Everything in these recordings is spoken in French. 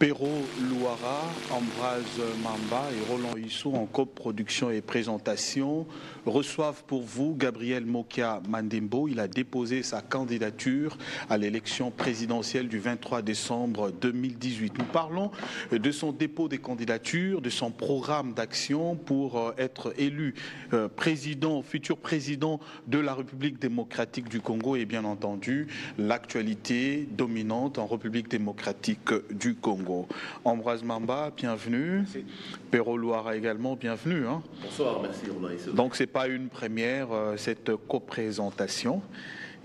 Pero Louara, Ambroise Mamba et Roland Huissou en coproduction et présentation reçoivent pour vous Gabriel Mokia Mandembo. Il a déposé sa candidature à l'élection présidentielle du 23 décembre 2018. Nous parlons de son dépôt des candidatures, de son programme d'action pour être élu futur président de la République démocratique du Congo et bien entendu l'actualité dominante en République démocratique du Congo. Ambroise Mamba, bienvenue. Merci. Pero Louara également, bienvenue. Bonsoir, merci Roland Huissou. Donc ce n'est pas une première, cette coprésentation.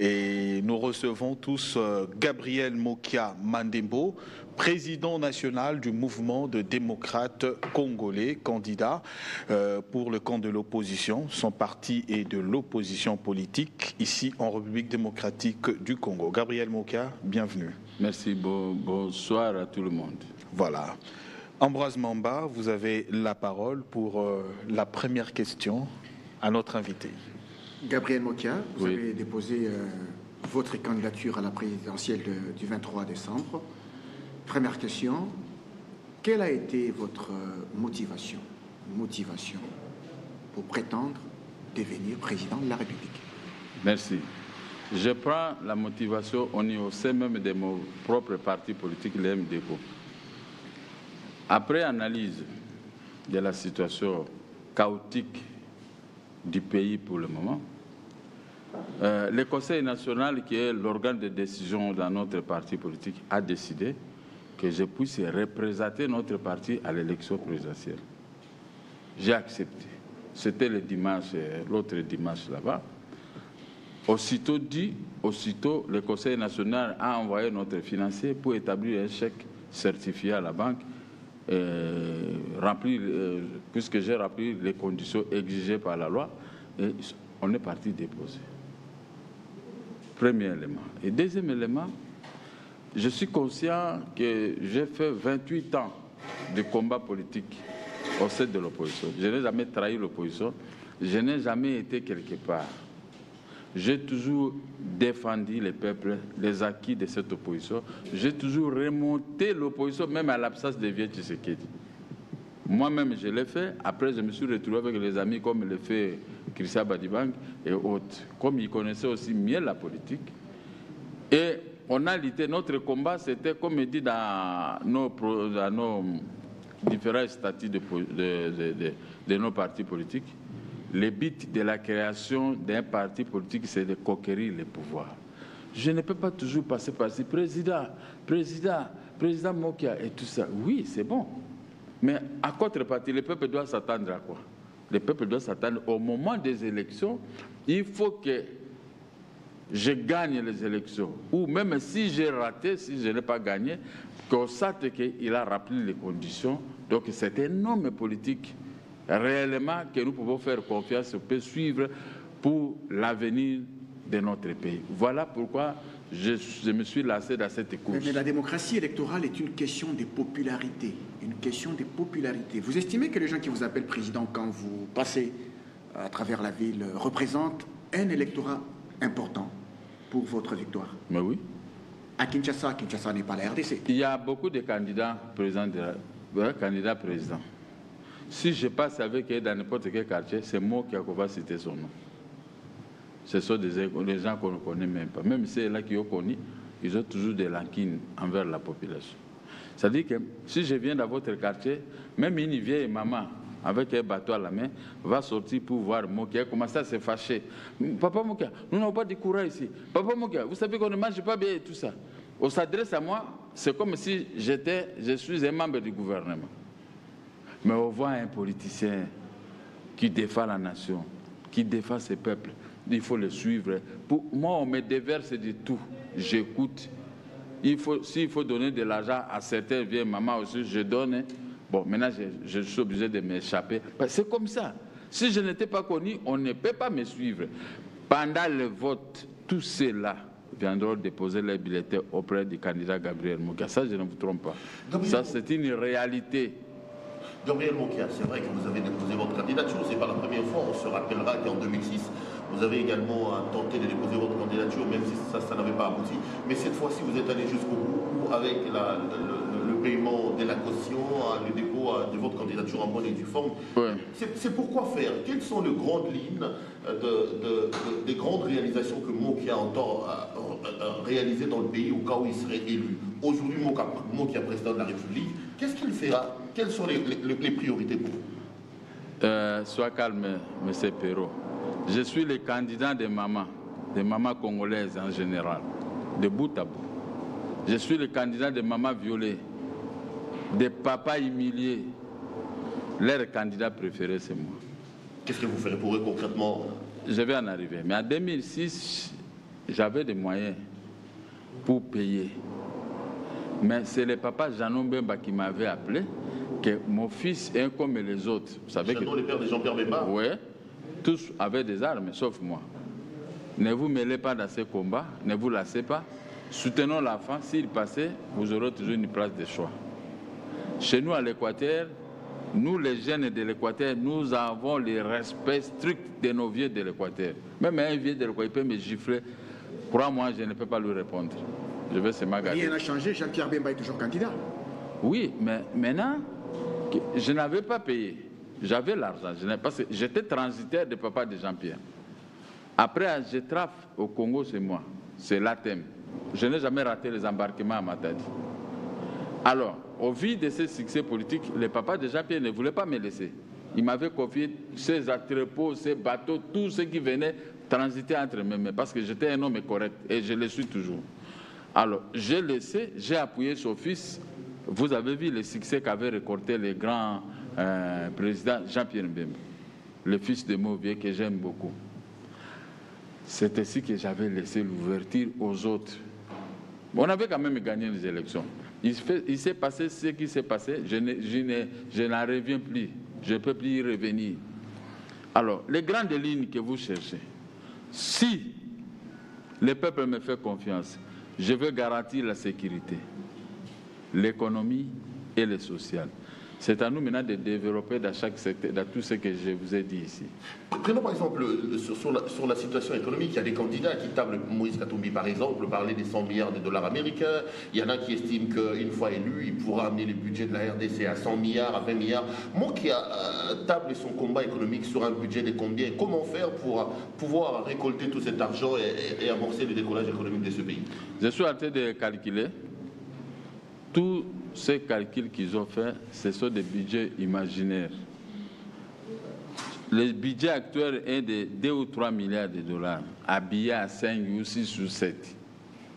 Et nous recevons tous Gabriel Mokia Mandembo, président national du mouvement de démocrates congolais, candidat pour le camp de l'opposition. Son parti est de l'opposition politique, ici en République démocratique du Congo. Gabriel Mokia, bienvenue. Merci, bonsoir à tout le monde. Voilà. Ambroise Mamba, vous avez la parole pour la première question à notre invité. Gabriel Mokia, vous avez déposé votre candidature à la présidentielle du 23 décembre. Première question, quelle a été votre motivation pour prétendre devenir président de la République? Merci. Je prends la motivation au niveau même de mon propre parti politique, le MDCO. Après analyse de la situation chaotique du pays pour le moment, le Conseil national, qui est l'organe de décision dans notre parti politique, a décidé que je puisse représenter notre parti à l'élection présidentielle. J'ai accepté. C'était le dimanche, l'autre dimanche là-bas. Aussitôt dit, le Conseil national a envoyé notre financier pour établir un chèque certifié à la banque, puisque j'ai rempli les conditions exigées par la loi, et on est parti déposer. Premier élément. Et deuxième élément, je suis conscient que j'ai fait 28 ans de combat politique au sein de l'opposition. Je n'ai jamais trahi l'opposition, je n'ai jamais été quelque part. J'ai toujours défendu les peuples, les acquis de cette opposition. J'ai toujours remonté l'opposition, même à l'absence de Vieux Tshisekedi. Moi-même, je l'ai fait. Après, je me suis retrouvé avec les amis comme le fait Christian Badibang et autres. Comme ils connaissaient aussi mieux la politique. Et on a lutté. Notre combat, c'était, comme dit dans nos différents statuts de nos partis politiques, le but de la création d'un parti politique, c'est de conquérir le pouvoir. Je ne peux pas toujours passer par ici, président Mokia et tout ça. Oui, c'est bon. Mais à contrepartie, le peuple doit s'attendre à quoi? Le peuple doit s'attendre au moment des élections. Il faut que je gagne les élections. Ou même si j'ai raté, si je n'ai pas gagné, qu'on sache qu'il a rappelé les conditions. Donc c'est un homme politique réellement que nous pouvons faire confiance, on peut suivre pour l'avenir de notre pays. Voilà pourquoi je me suis lancé dans cette course. Mais la démocratie électorale est une question de popularité. Une question de popularité. Vous estimez que les gens qui vous appellent président quand vous passez à travers la ville représentent un électorat important pour votre victoire? Mais oui. À Kinshasa n'est pas la RDC. Il y a beaucoup de candidats présidents. Si je passe avec eux dans n'importe quel quartier, c'est moi qui va citer son nom. Ce sont des gens qu'on ne connaît même pas. Même ceux-là qui ont connu, ils ont toujours des rancines envers la population. C'est-à-dire que si je viens dans votre quartier, même une vieille maman avec un bateau à la main va sortir pour voir Mokia, commencer à se fâcher. Papa Mokia, nous n'avons pas de courant ici. Papa Mokia, vous savez qu'on ne mange pas bien et tout ça. On s'adresse à moi, c'est comme si je suis un membre du gouvernement. Mais on voit un politicien qui défend la nation, qui défend ses peuples. Il faut le suivre. Pour moi, on me déverse de tout. J'écoute. S'il faut donner de l'argent à certaines vieilles mamans aussi, je donne. Bon, maintenant, je suis obligé de m'échapper. C'est comme ça. Si je n'étais pas connu, on ne peut pas me suivre. Pendant le vote, tous ceux-là viendront déposer les bulletins auprès du candidat Gabriel Mokia. Ça, je ne vous trompe pas. Ça, c'est une réalité. Gabriel Mokia, c'est vrai que vous avez déposé votre candidature, c'est pas la première fois, on se rappellera qu'en 2006, vous avez également tenté de déposer votre candidature, même si ça n'avait pas abouti. Mais cette fois-ci, vous êtes allé jusqu'au bout avec le paiement de la caution, le dépôt de votre candidature en bonne et due forme. Ouais. C'est pourquoi faire? Quelles sont les grandes lignes des grandes réalisations que Mokia entend réaliser dans le pays au cas où il serait élu? Aujourd'hui, Mokia, président de la République, qu'est-ce qu'il fera? Quelles sont les priorités pour vous? Sois calme, M. Perrault. Je suis le candidat des mamans congolaises en général, de bout à bout. Je suis le candidat des mamans violées, des papas humiliés. Leur candidat préféré, c'est moi. Qu'est-ce que vous ferez pour eux concrètement? Je vais en arriver. Mais en 2006, j'avais des moyens pour payer. Mais c'est le papa Janon Bemba qui m'avait appelé que mon fils est comme les autres. Vous savez Janon, le père de Jean-Pierre Bemba? Oui, tous avaient des armes, sauf moi. Ne vous mêlez pas dans ces combats, ne vous lassez pas. Soutenons l'enfant. S'il passait, vous aurez toujours une place de choix. Chez nous, à l'Équateur, nous, les jeunes de l'Équateur, nous avons le respect strict de nos vieux de l'Équateur. Même un vieux de l'Équateur, il peut me gifler. Crois-moi, je ne peux pas lui répondre. Je vais se m'agacer. Rien n'a changé, Jean-Pierre Bemba est toujours candidat. Oui, mais maintenant, je n'avais pas payé. J'avais l'argent, parce que j'étais transitaire de papa de Jean-Pierre. Après, je traffe au Congo, c'est moi. C'est l'ATEM. Je n'ai jamais raté les embarquements à Matadi. Alors, au vu de ces succès politiques, le papa de Jean-Pierre ne voulait pas me laisser. Il m'avait confié ses entrepôts, ses bateaux, tout ce qui venait transiter entre mes mains, parce que j'étais un homme correct et je le suis toujours. Alors, j'ai laissé, j'ai appuyé son fils. Vous avez vu le succès qu'avait récolté le grand président Jean-Pierre Mbemba, le fils de Mauvier que j'aime beaucoup. C'est ainsi que j'avais laissé l'ouverture aux autres. On avait quand même gagné les élections. Il s'est passé ce qui s'est passé, je n'en reviens plus, je ne peux plus y revenir. Alors, les grandes lignes que vous cherchez, si le peuple me fait confiance, je veux garantir la sécurité, l'économie et le social. C'est à nous maintenant de développer dans chaque secteur, dans tout ce que je vous ai dit ici. Prenons par exemple sur la situation économique, il y a des candidats qui tablent, Moïse Katumbi par exemple, parler des 100 milliards de dollars américains. Il y en a qui estiment qu'une fois élu, il pourra amener le budget de la RDC à 100 milliards, à 20 milliards. Moi qui table son combat économique sur un budget de combien? Comment faire pour pouvoir récolter tout cet argent et amorcer le décollage économique de ce pays? Je suis en train de calculer. Tous ces calculs qu'ils ont faits, ce sont des budgets imaginaires. Le budget actuel est de 2 ou 3 milliards de dollars, habillé à 5 ou 6 ou 7.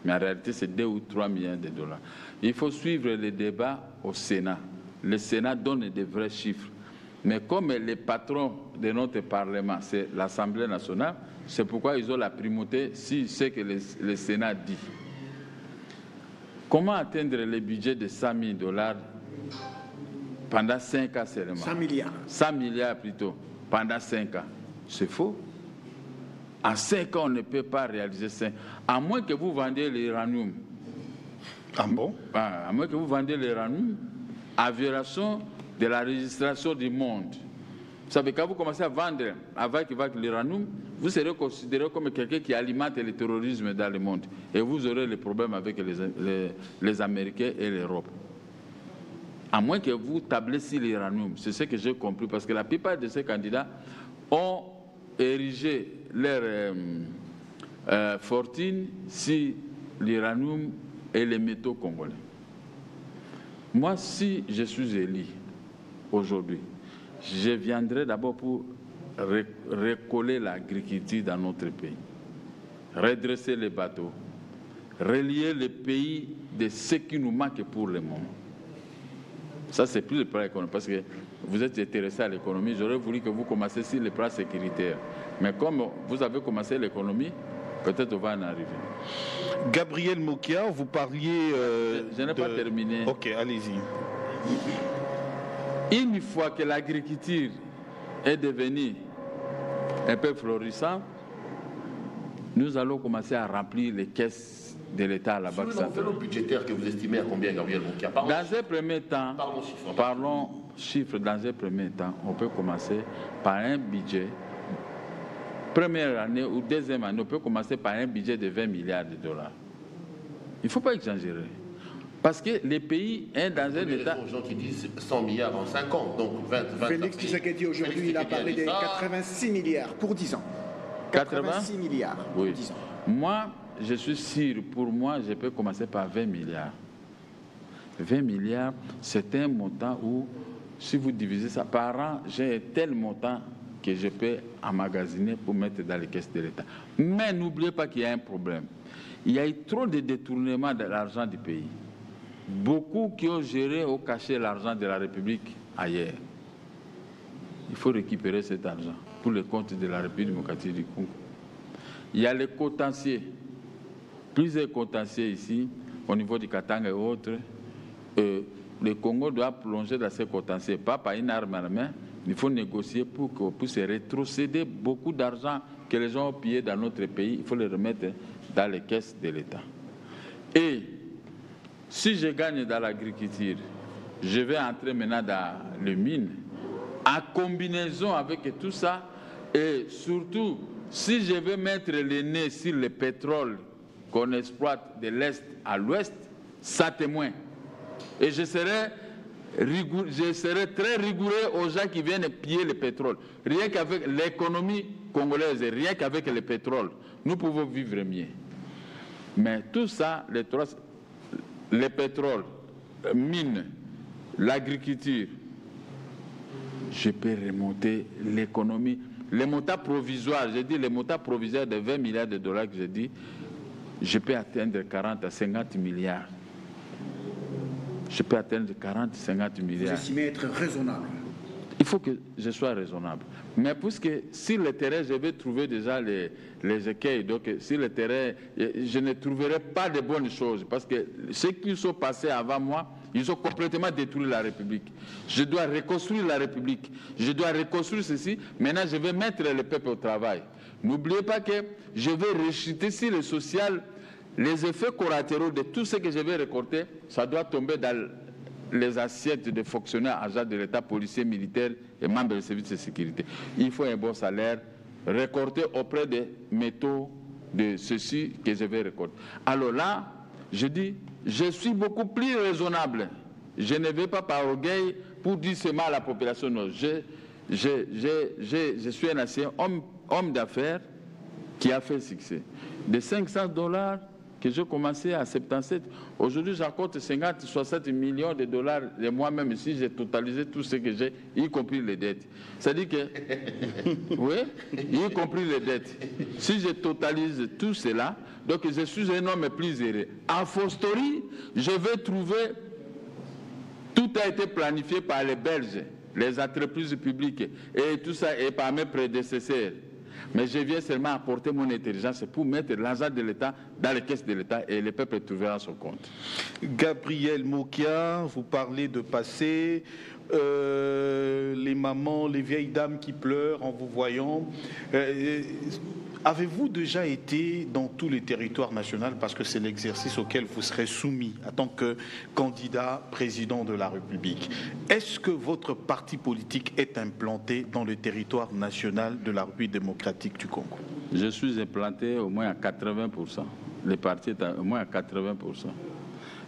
Mais en réalité, c'est 2 ou 3 milliards de dollars. Il faut suivre les débats au Sénat. Le Sénat donne des vrais chiffres. Mais comme les patrons de notre Parlement, c'est l'Assemblée nationale, c'est pourquoi ils ont la primauté si c'est que le Sénat dit. Comment atteindre le budget de 100 000 dollars pendant 5 ans seulement? 100 milliards. 100 milliards plutôt, pendant 5 ans. C'est faux. En 5 ans, on ne peut pas réaliser ça. À moins que vous vendiez l'uranium. Ah bon? À moins que vous vendiez l'uranium à violation de la législation du monde. Vous savez, quand vous commencez à vendre avec l'uranium, vous serez considéré comme quelqu'un qui alimente le terrorisme dans le monde. Et vous aurez les problèmes avec les Américains et l'Europe. À moins que vous tablez sur l'uranium. C'est ce que j'ai compris. Parce que la plupart de ces candidats ont érigé leur fortune sur l'uranium et les métaux congolais. Moi, si je suis élu aujourd'hui, je viendrai d'abord pour recoller l'agriculture dans notre pays, redresser les bateaux, relier le pays de ce qui nous manque pour le moment. Ça, c'est plus le plan économique, parce que vous êtes intéressé à l'économie. J'aurais voulu que vous commenciez sur le plan sécuritaire. Mais comme vous avez commencé l'économie, peut-être on va en arriver. Gabriel Mokia, vous parliez... je n'ai pas terminé. Ok, allez-y. Une fois que l'agriculture est devenue un peu florissante, nous allons commencer à remplir les caisses de l'État à la Banque centrale. Sur l'enveloppe budgétaire que vous estimez à combien, Gabriel Mokia? Dans un premier temps, parlons chiffres, dans un premier temps, on peut commencer par un budget. Première année ou deuxième année, on peut commencer par un budget de 20 milliards de dollars. Il ne faut pas exagérer. Parce que le pays est dans un état... Il y a des gens qui disent 100 milliards en 5 ans, donc 20 Félix Tshisekedi aujourd'hui, il a parlé des 86 milliards pour 10 ans. 86 milliards pour 10 ans. Moi, je suis sûr, pour moi, je peux commencer par 20 milliards. 20 milliards, c'est un montant où, si vous divisez ça par an, j'ai un tel montant que je peux emmagasiner pour mettre dans les caisses de l'État. Mais n'oubliez pas qu'il y a un problème. Il y a eu trop de détournements de l'argent du pays. Beaucoup qui ont géré ou caché l'argent de la République ailleurs. Il faut récupérer cet argent pour le compte de la République démocratique du Congo. Il y a les contentieux, plusieurs contentieux ici, au niveau du Katanga et autres. Le Congo doit plonger dans ces contentieux, pas par une arme à la main. Il faut négocier pour qu'on puisse rétrocéder beaucoup d'argent que les gens ont pillé dans notre pays. Il faut les remettre dans les caisses de l'État. Et si je gagne dans l'agriculture, je vais entrer maintenant dans les mines, en combinaison avec tout ça, et surtout, si je veux mettre le nez sur le pétrole qu'on exploite de l'Est à l'Ouest, ça témoin. Et je serai très rigoureux aux gens qui viennent piller le pétrole. Rien qu'avec l'économie congolaise, rien qu'avec le pétrole, nous pouvons vivre mieux. Mais tout ça, le pétrole, mines, l'agriculture, je peux remonter l'économie. Les montants provisoires, j'ai dit les montants provisoires de 20 milliards de dollars que j'ai dit, je peux atteindre 40 à 50 milliards. Je peux atteindre 40 à 50 milliards. Vous estimez être raisonnable? Il faut que je sois raisonnable. Mais puisque sur le terrain, je vais trouver déjà les écueils. Donc, sur le terrain, je ne trouverai pas de bonnes choses. Parce que ceux qui sont passés avant moi, ils ont complètement détruit la République. Je dois reconstruire la République. Je dois reconstruire ceci. Maintenant, je vais mettre le peuple au travail. N'oubliez pas que je vais rechuter sur le social. Les effets collatéraux de tout ce que je vais récolter, ça doit tomber dans les assiettes des fonctionnaires, agents de l'État, policiers, militaires et membres des services de sécurité. Il faut un bon salaire récolté auprès des métaux de ceci que je vais récolter. Alors là, je dis, je suis beaucoup plus raisonnable. Je ne vais pas par orgueil pour dire seulement à la population. Non, je suis un ancien homme d'affaires qui a fait succès. De $500 que j'ai commencé à 77. Aujourd'hui, j'accompte 50, 60 millions de dollars de moi-même si j'ai totalisé tout ce que j'ai, y compris les dettes. C'est-à-dire que, oui, y compris les dettes. Si je totalise tout cela, donc je suis un homme plus heureux. A fortiori, je vais trouver, tout a été planifié par les Belges, les entreprises publiques et tout ça, et par mes prédécesseurs. Mais je viens seulement apporter mon intelligence pour mettre l'argent de l'État dans les caisses de l'État et le peuple trouvera son compte. Gabriel Mokia, vous parlez de passé, les mamans, les vieilles dames qui pleurent en vous voyant. Avez-vous déjà été dans tous les territoires nationaux, parce que c'est l'exercice auquel vous serez soumis en tant que candidat président de la République? Est-ce que votre parti politique est implanté dans le territoire national de la République démocratique du Congo? Je suis implanté au moins à 80%. Le parti est au moins à 80%.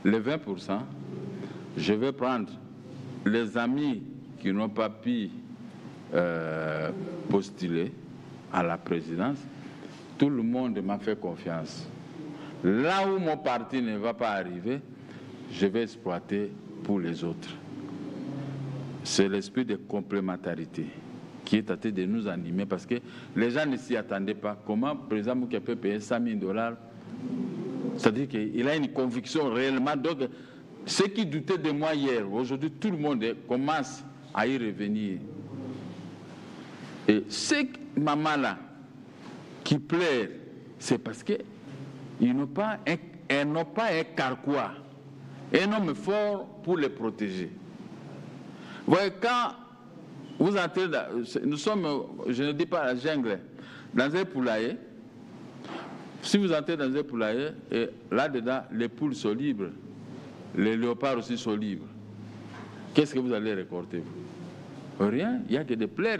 Les 20%, je vais prendre les amis qui n'ont pas pu postuler à la présidence. Tout le monde m'a fait confiance. Là où mon parti ne va pas arriver, je vais exploiter pour les autres. C'est l'esprit de complémentarité qui est en train de nous animer parce que les gens ne s'y attendaient pas. Comment le président Moukia peut payer $100 000? C'est-à-dire qu'il a une conviction réellement. Donc, ceux qui doutaient de moi hier, aujourd'hui, tout le monde commence à y revenir. Et ces mamans-là, qui pleurent, c'est parce qu'ils n'ont pas un carquois, un homme fort pour les protéger. Vous voyez, quand vous entrez nous sommes, je ne dis pas la jungle, dans un poulailler, si vous entrez dans un poulailler, et là-dedans, les poules sont libres, les léopards aussi sont libres, qu'est-ce que vous allez récolter, vous? Rien, il n'y a que des plaies.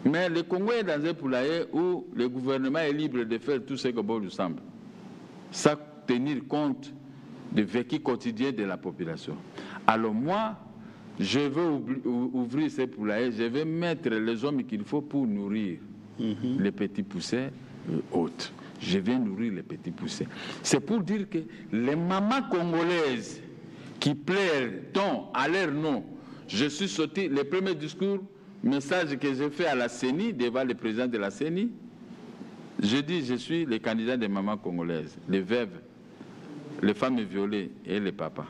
Mais le Congo est dans un poulailler où le gouvernement est libre de faire tout ce que bon lui semble. Ça, tenir compte du vécu quotidien de la population. Alors moi, je veux ouvrir ces poulaillers, je vais mettre les hommes qu'il faut pour nourrir les petits poussins autres. Je vais nourrir les petits poussins. C'est pour dire que les mamans congolaises qui pleurent tant à leur nom, je suis sorti, le premier discours, message que j'ai fait à la CENI, devant le président de la CENI, je dis, je suis le candidat des mamans congolaises, les veuves, les femmes violées et les papas.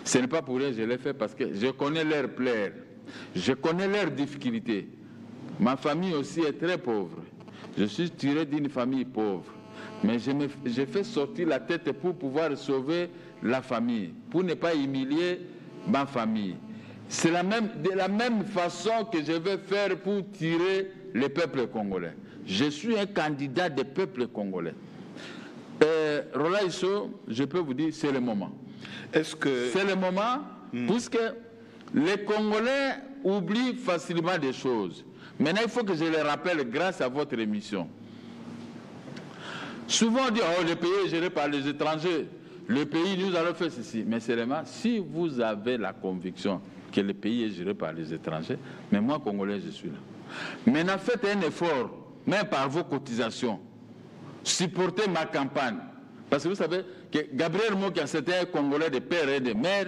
Ce n'est pas pour rien que je l'ai fait parce que je connais leurs pleurs, je connais leurs difficultés. Ma famille aussi est très pauvre. Je suis tiré d'une famille pauvre. Mais j'ai fait sortir la tête pour pouvoir sauver la famille, pour ne pas humilier ma famille. C'est de la même façon que je vais faire pour tirer le peuple congolais. Je suis un candidat des peuples congolais. Roland Issou, je peux vous dire, c'est le moment. C'est le moment, puisque les Congolais oublient facilement des choses. Maintenant, il faut que je les rappelle grâce à votre émission. Souvent, on dit, oh, le pays est géré par les étrangers. Le pays, nous allons faire ceci. Mais seulement, si vous avez la conviction que le pays est géré par les étrangers, mais moi, Congolais, je suis là. Maintenant, faites un effort, même par vos cotisations. Supportez ma campagne. Parce que vous savez que Gabriel Mokia, c'était un Congolais de père et de mère.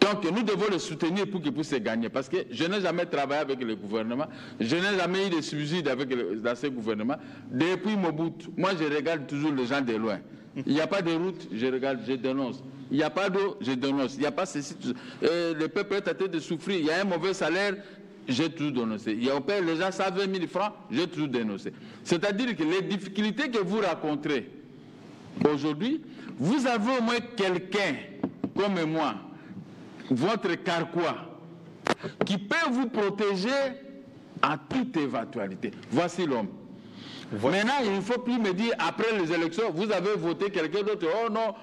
Donc nous devons le soutenir pour qu'il puisse gagner. Parce que je n'ai jamais travaillé avec le gouvernement. Je n'ai jamais eu de subsides dans ce gouvernement. Depuis Mobutu, moi je regarde toujours les gens de loin. Il n'y a pas de route, je regarde, je dénonce. Il n'y a pas d'eau, je dénonce. Il n'y a pas ceci. Le peuple est en train de souffrir. Il y a un mauvais salaire. J'ai toujours dénoncé. Il y a au père, les gens savent 20 000 francs, j'ai toujours dénoncé. C'est-à-dire que les difficultés que vous rencontrez aujourd'hui, vous avez au moins quelqu'un comme moi, votre carquois, qui peut vous protéger à toute éventualité. Voici l'homme. Maintenant, il ne faut plus me dire, après les élections, vous avez voté quelqu'un d'autre. Oh non,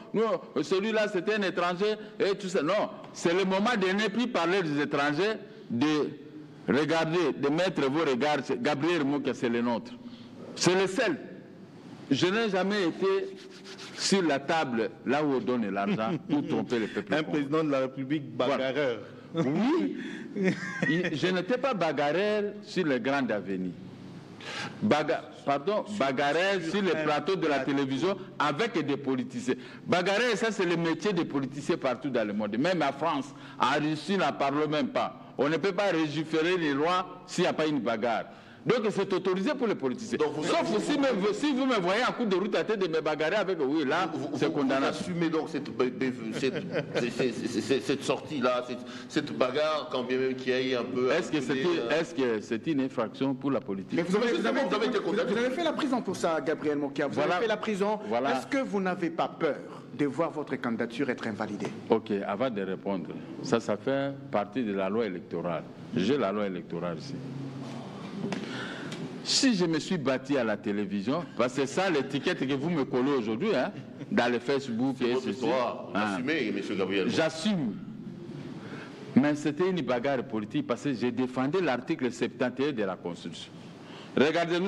celui-là c'était un étranger et tout ça. Non, c'est le moment de ne plus parler des étrangers, de regarder, de mettre vos regards. Gabriel Mokia, c'est le nôtre. C'est le seul. Je n'ai jamais été sur la table, là où on donne l'argent, pour tromper le peuple. Un président de la République bagarreur. Voilà. Oui, je n'étais pas bagarreur sur les grandes avenirs. Bagarreur sur les plateaux de la télévision avec des politiciens. Bagarreur, ça c'est le métier des politiciens partout dans le monde. Même en France, en Russie, n'en parle même pas. On ne peut pas légiférer les lois s'il n'y a pas une bagarre. Donc c'est autorisé pour les politiciens. Sauf si vous me voyez en cours de route à tête de me bagarrer avec, oui, là, c'est condamnable. Vous assumez donc cette sortie-là, cette bagarre, quand bien même qu'il y ait un peu... Est-ce que c'est une infraction pour la politique? Mais vous avez fait la prison pour ça, Gabriel Mokia. Vous avez fait la prison. Voilà. Est-ce que vous n'avez pas peur de voir votre candidature être invalidée? Ok, avant de répondre, ça fait partie de la loi électorale. J'ai la loi électorale ici. Si je me suis battu à la télévision, parce que c'est ça l'étiquette que vous me collez aujourd'hui, hein, dans le Facebook et ceci. Assumez, M. Gabriel. J'assume. Mais c'était une bagarre politique parce que j'ai défendu l'article 71 de la Constitution. Regardez,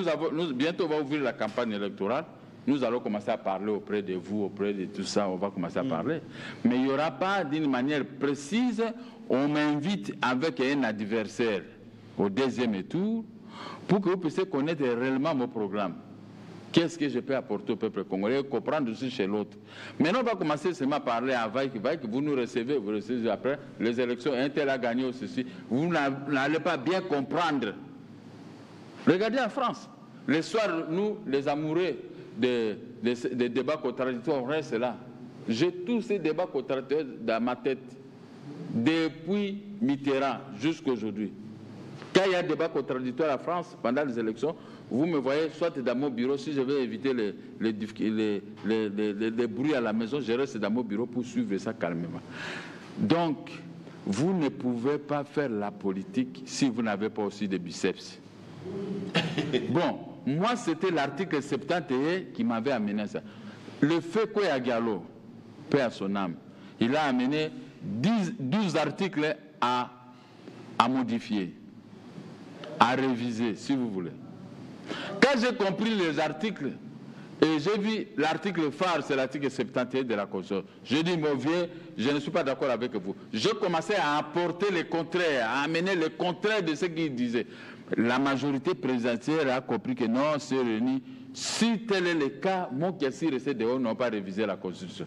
bientôt on va ouvrir la campagne électorale. Nous allons commencer à parler auprès de vous, auprès de tout ça, on va commencer à parler. Mais il n'y aura pas d'une manière précise, on m'invite avec un adversaire au deuxième tour, pour que vous puissiez connaître réellement mon programme. Qu'est-ce que je peux apporter au peuple congolais, comprendre aussi chez l'autre. Maintenant, on va commencer seulement à parler à Vaïk, vous nous recevez, vous recevez après les élections, un tel a gagné ou ceci. Vous n'allez pas bien comprendre. Regardez en France. Le soir, nous, les amoureux des débats contradictoires, on reste là. J'ai tous ces débats contradictoires dans ma tête, depuis Mitterrand jusqu'à aujourd'hui. Quand il y a un débat contradictoire en France, pendant les élections, vous me voyez soit dans mon bureau, si je veux éviter les bruits à la maison, je reste dans mon bureau pour suivre ça calmement. Donc, vous ne pouvez pas faire la politique si vous n'avez pas aussi des biceps. Bon, moi c'était l'article 71 qui m'avait amené à ça. Le fait Kouya Diallo, paix à son âme, il a amené 12 articles à modifier, à réviser, si vous voulez. Quand j'ai compris les articles, Et j'ai vu l'article phare, c'est l'article 71 de la Constitution. J'ai dit, mon vieux, je ne suis pas d'accord avec vous. Je commençais à apporter le contraire, à amener le contraire de ce qu'il disait. La majorité présidentielle a compris que non, c'est réuni. Si tel est le cas, mon Kiassi resté dehors n'ont pas révisé la Constitution.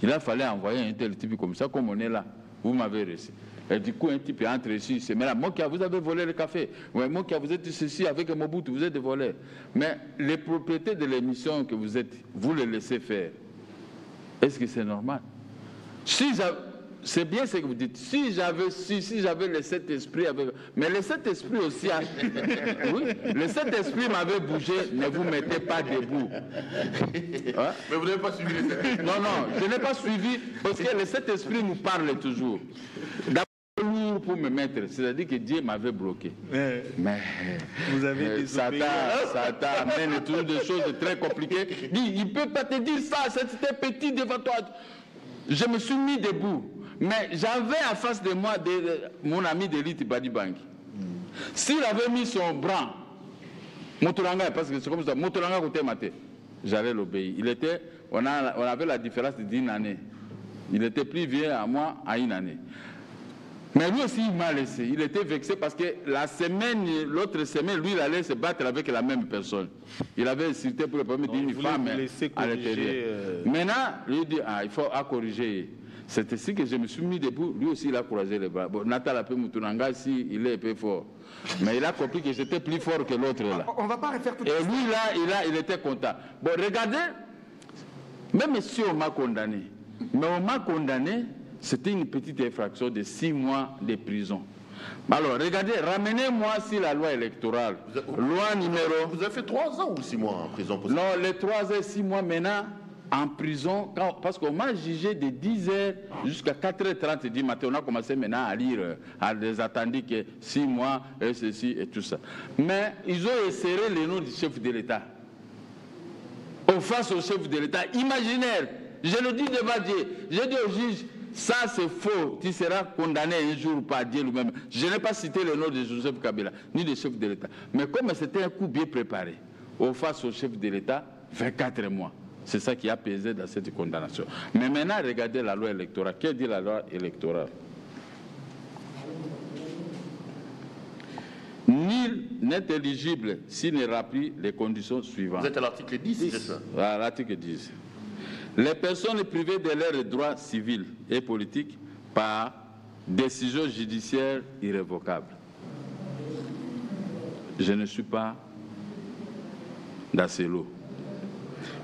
Il a fallu envoyer un tel type comme ça, comme on est là. Vous m'avez reçu. Et du coup, un type entre ici, c'est mais là, Mokia, vous avez volé le café. Ouais, Mokia, vous êtes ceci avec Mobutu, vous êtes des voleurs. Mais les propriétés de l'émission que vous êtes, vous les laissez faire. Est-ce que c'est normal? C'est bien ce que vous dites. Si j'avais le Saint-Esprit avec... Mais le Saint-Esprit aussi... Oui, le Saint-Esprit m'avait bougé, ne vous mettez pas debout. Hein? Mais vous n'avez pas suivi les Saint-Esprit. Non, je n'ai pas suivi, parce que le Saint-Esprit nous parle toujours. D'abord, pour me mettre, c'est-à-dire que Dieu m'avait bloqué. Mais vous avez Satan amène toujours des choses très compliquées. Il ne peut pas te dire ça, c'était petit devant toi. Je me suis mis debout. Mais j'avais en face de moi mon ami d'élite Badi Bangi. S'il avait mis son bras, Motoranga, parce que c'est comme ça, Motoranga côté maté, j'allais l'obéir. On avait la différence d'1 année. Il était plus vieux à moi à 1 année. Mais lui aussi, il m'a laissé. Il était vexé parce que l'autre semaine, lui, il allait se battre avec la même personne. Il avait insulté pour le premier d'une femme à l'intérieur. Maintenant, lui dit, il faut corriger. C'est ainsi que je me suis mis debout. Lui aussi, il a croisé les bras. Bon, Natal Apé Moutounanga, il est un peu fort. Mais il a compris que j'étais plus fort que l'autre là. On ne va pas refaire tout ça. Et lui, là, il était content. Bon, regardez, même si on m'a condamné, mais on m'a condamné, c'était une petite infraction de 6 mois de prison. Alors, regardez, ramenez-moi sur la loi électorale. Loi numéro... Vous avez fait 3 ans ou 6 mois en prison pour ça? Non, les 3 ans, 6 mois maintenant, en prison, parce qu'on m'a jugé de 10h jusqu'à 4h30 du matin. On a commencé maintenant à lire, à les attendre que 6 mois, et ceci et tout ça. Mais ils ont inséré le nom du chef de l'État. Face au chef de l'État, imaginaire. Je le dis devant Dieu. J'ai dit au juge, ça c'est faux. Tu seras condamné un jour par Dieu lui-même. Je n'ai pas cité le nom de Joseph Kabila, ni du chef de l'État. Mais comme c'était un coup bien préparé, face au chef de l'État, 24 mois. C'est ça qui a pesé dans cette condamnation. Mais maintenant, regardez la loi électorale. Que dit la loi électorale? Nul n'est éligible s'il ne remplit les conditions suivantes. Vous êtes à l'article 10, c'est ça? Voilà, l'article 10. Les personnes privées de leurs droits civils et politiques par décision judiciaire irrévocable. Je ne suis pas dans ce lot.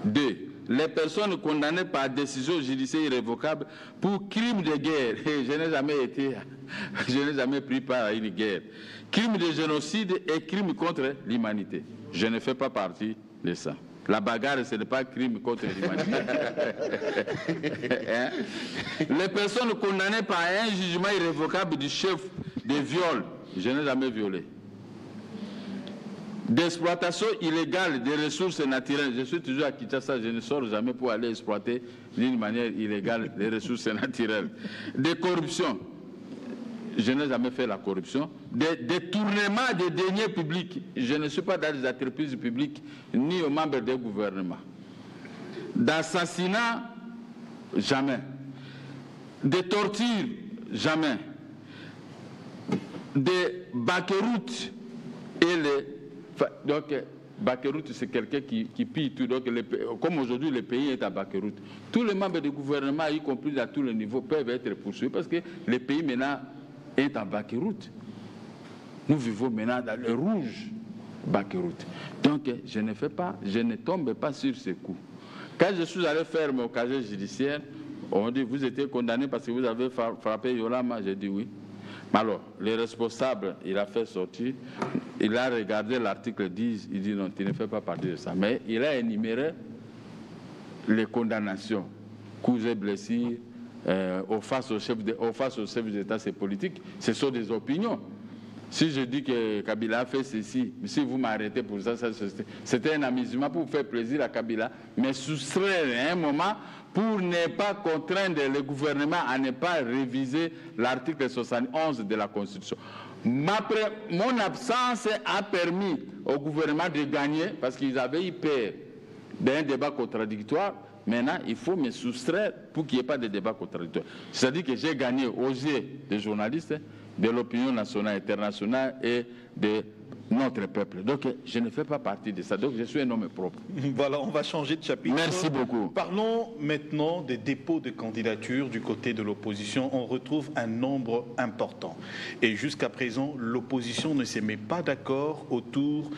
2. Les personnes condamnées par décision judiciaire irrévocable pour crimes de guerre. Je n'ai jamais pris part à une guerre. Crimes de génocide et crimes contre l'humanité. Je ne fais pas partie de ça. La bagarre, ce n'est pas crime contre l'humanité. Hein? Les personnes condamnées par un jugement irrévocable du chef de viol. Je n'ai jamais violé. D'exploitation illégale des ressources naturelles. Je suis toujours à Kinshasa, je ne sors jamais pour aller exploiter d'une manière illégale les ressources naturelles. De corruption. Je n'ai jamais fait la corruption. Des détournements des deniers publics. Je ne suis pas dans les entreprises publiques ni aux membres des gouvernements. D'assassinat, jamais. De torture, jamais. De banqueroute et les... Donc, banqueroute, c'est quelqu'un qui pille tout. Donc, comme aujourd'hui, le pays est à banqueroute. Tous les membres du gouvernement, y compris à tous les niveaux, peuvent être poursuivis parce que le pays maintenant est en banqueroute. Nous vivons maintenant dans le rouge banqueroute. Donc, je ne tombe pas sur ce coup. Quand je suis allé faire mon casier judiciaire, on dit, vous étiez condamné parce que vous avez frappé Yolama. J'ai dit oui. Alors, le responsable, il a fait sortir, il a regardé l'article 10, il dit non, tu ne fais pas partie de ça. Mais il a énuméré les condamnations, coups et blessures, face au chef d'État, c'est politique, ce sont des opinions. Si je dis que Kabila a fait ceci, si vous m'arrêtez pour ça, c'était un amusement pour faire plaisir à Kabila, mais soustraire à un moment pour ne pas contraindre le gouvernement à ne pas réviser l'article 71 de la Constitution. Mon absence a permis au gouvernement de gagner parce qu'ils avaient eu peur d'un débat contradictoire. Maintenant, il faut me soustraire pour qu'il n'y ait pas de débat contradictoire. C'est-à-dire que j'ai gagné aux yeux des journalistes, de l'opinion nationale, internationale et de notre peuple. Donc, je ne fais pas partie de ça. Donc, je suis un homme propre. Voilà, on va changer de chapitre. Merci beaucoup. Parlons maintenant des dépôts de candidatures du côté de l'opposition. On retrouve un nombre important. Et jusqu'à présent, l'opposition ne se met pas d'accord autour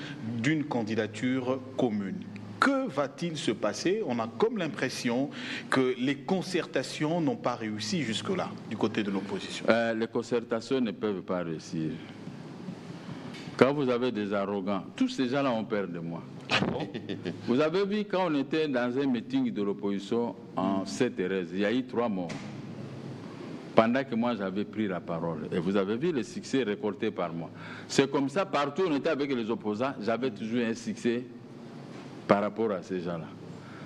d'une candidature commune. Que va-t-il se passer? On a comme l'impression que les concertations n'ont pas réussi jusque-là, du côté de l'opposition. Les concertations ne peuvent pas réussir. Quand vous avez des arrogants, tous ces gens-là ont peur de moi. Vous avez vu quand on était dans un meeting de l'opposition en Sainte-Thérèse, il y a eu 3 morts. Pendant que moi j'avais pris la parole. Et vous avez vu le succès récolté par moi. C'est comme ça, partout où on était avec les opposants, j'avais toujours un succès par rapport à ces gens-là.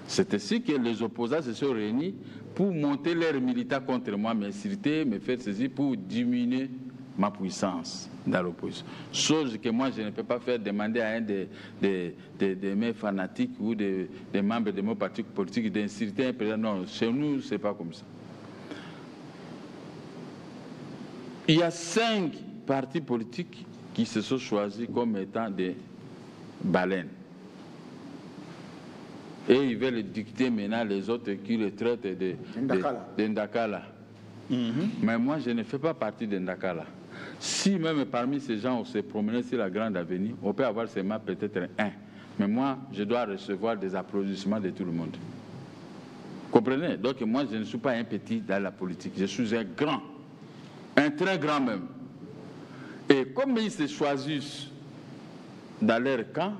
C'est ainsi que les opposants se sont réunis pour monter leurs militants contre moi, m'insulter, me faire saisir pour diminuer ma puissance dans l'opposition. Chose que moi je ne peux pas faire demander à un de mes fanatiques ou des membres de mon parti politique d'insulter un président. Non, chez nous, ce n'est pas comme ça. Il y a 5 partis politiques qui se sont choisis comme étant des baleines. Et ils veulent dicter maintenant les autres qui les traitent de Ndakala. Mais moi, je ne fais pas partie de Ndakala. Si même parmi ces gens, on se promenait sur la grande avenue, on peut avoir seulement peut-être un. Mais moi, je dois recevoir des applaudissements de tout le monde. Comprenez? Donc moi, je ne suis pas un petit dans la politique. Je suis un grand. Un très grand même. Et comme ils se choisissent dans leur camp,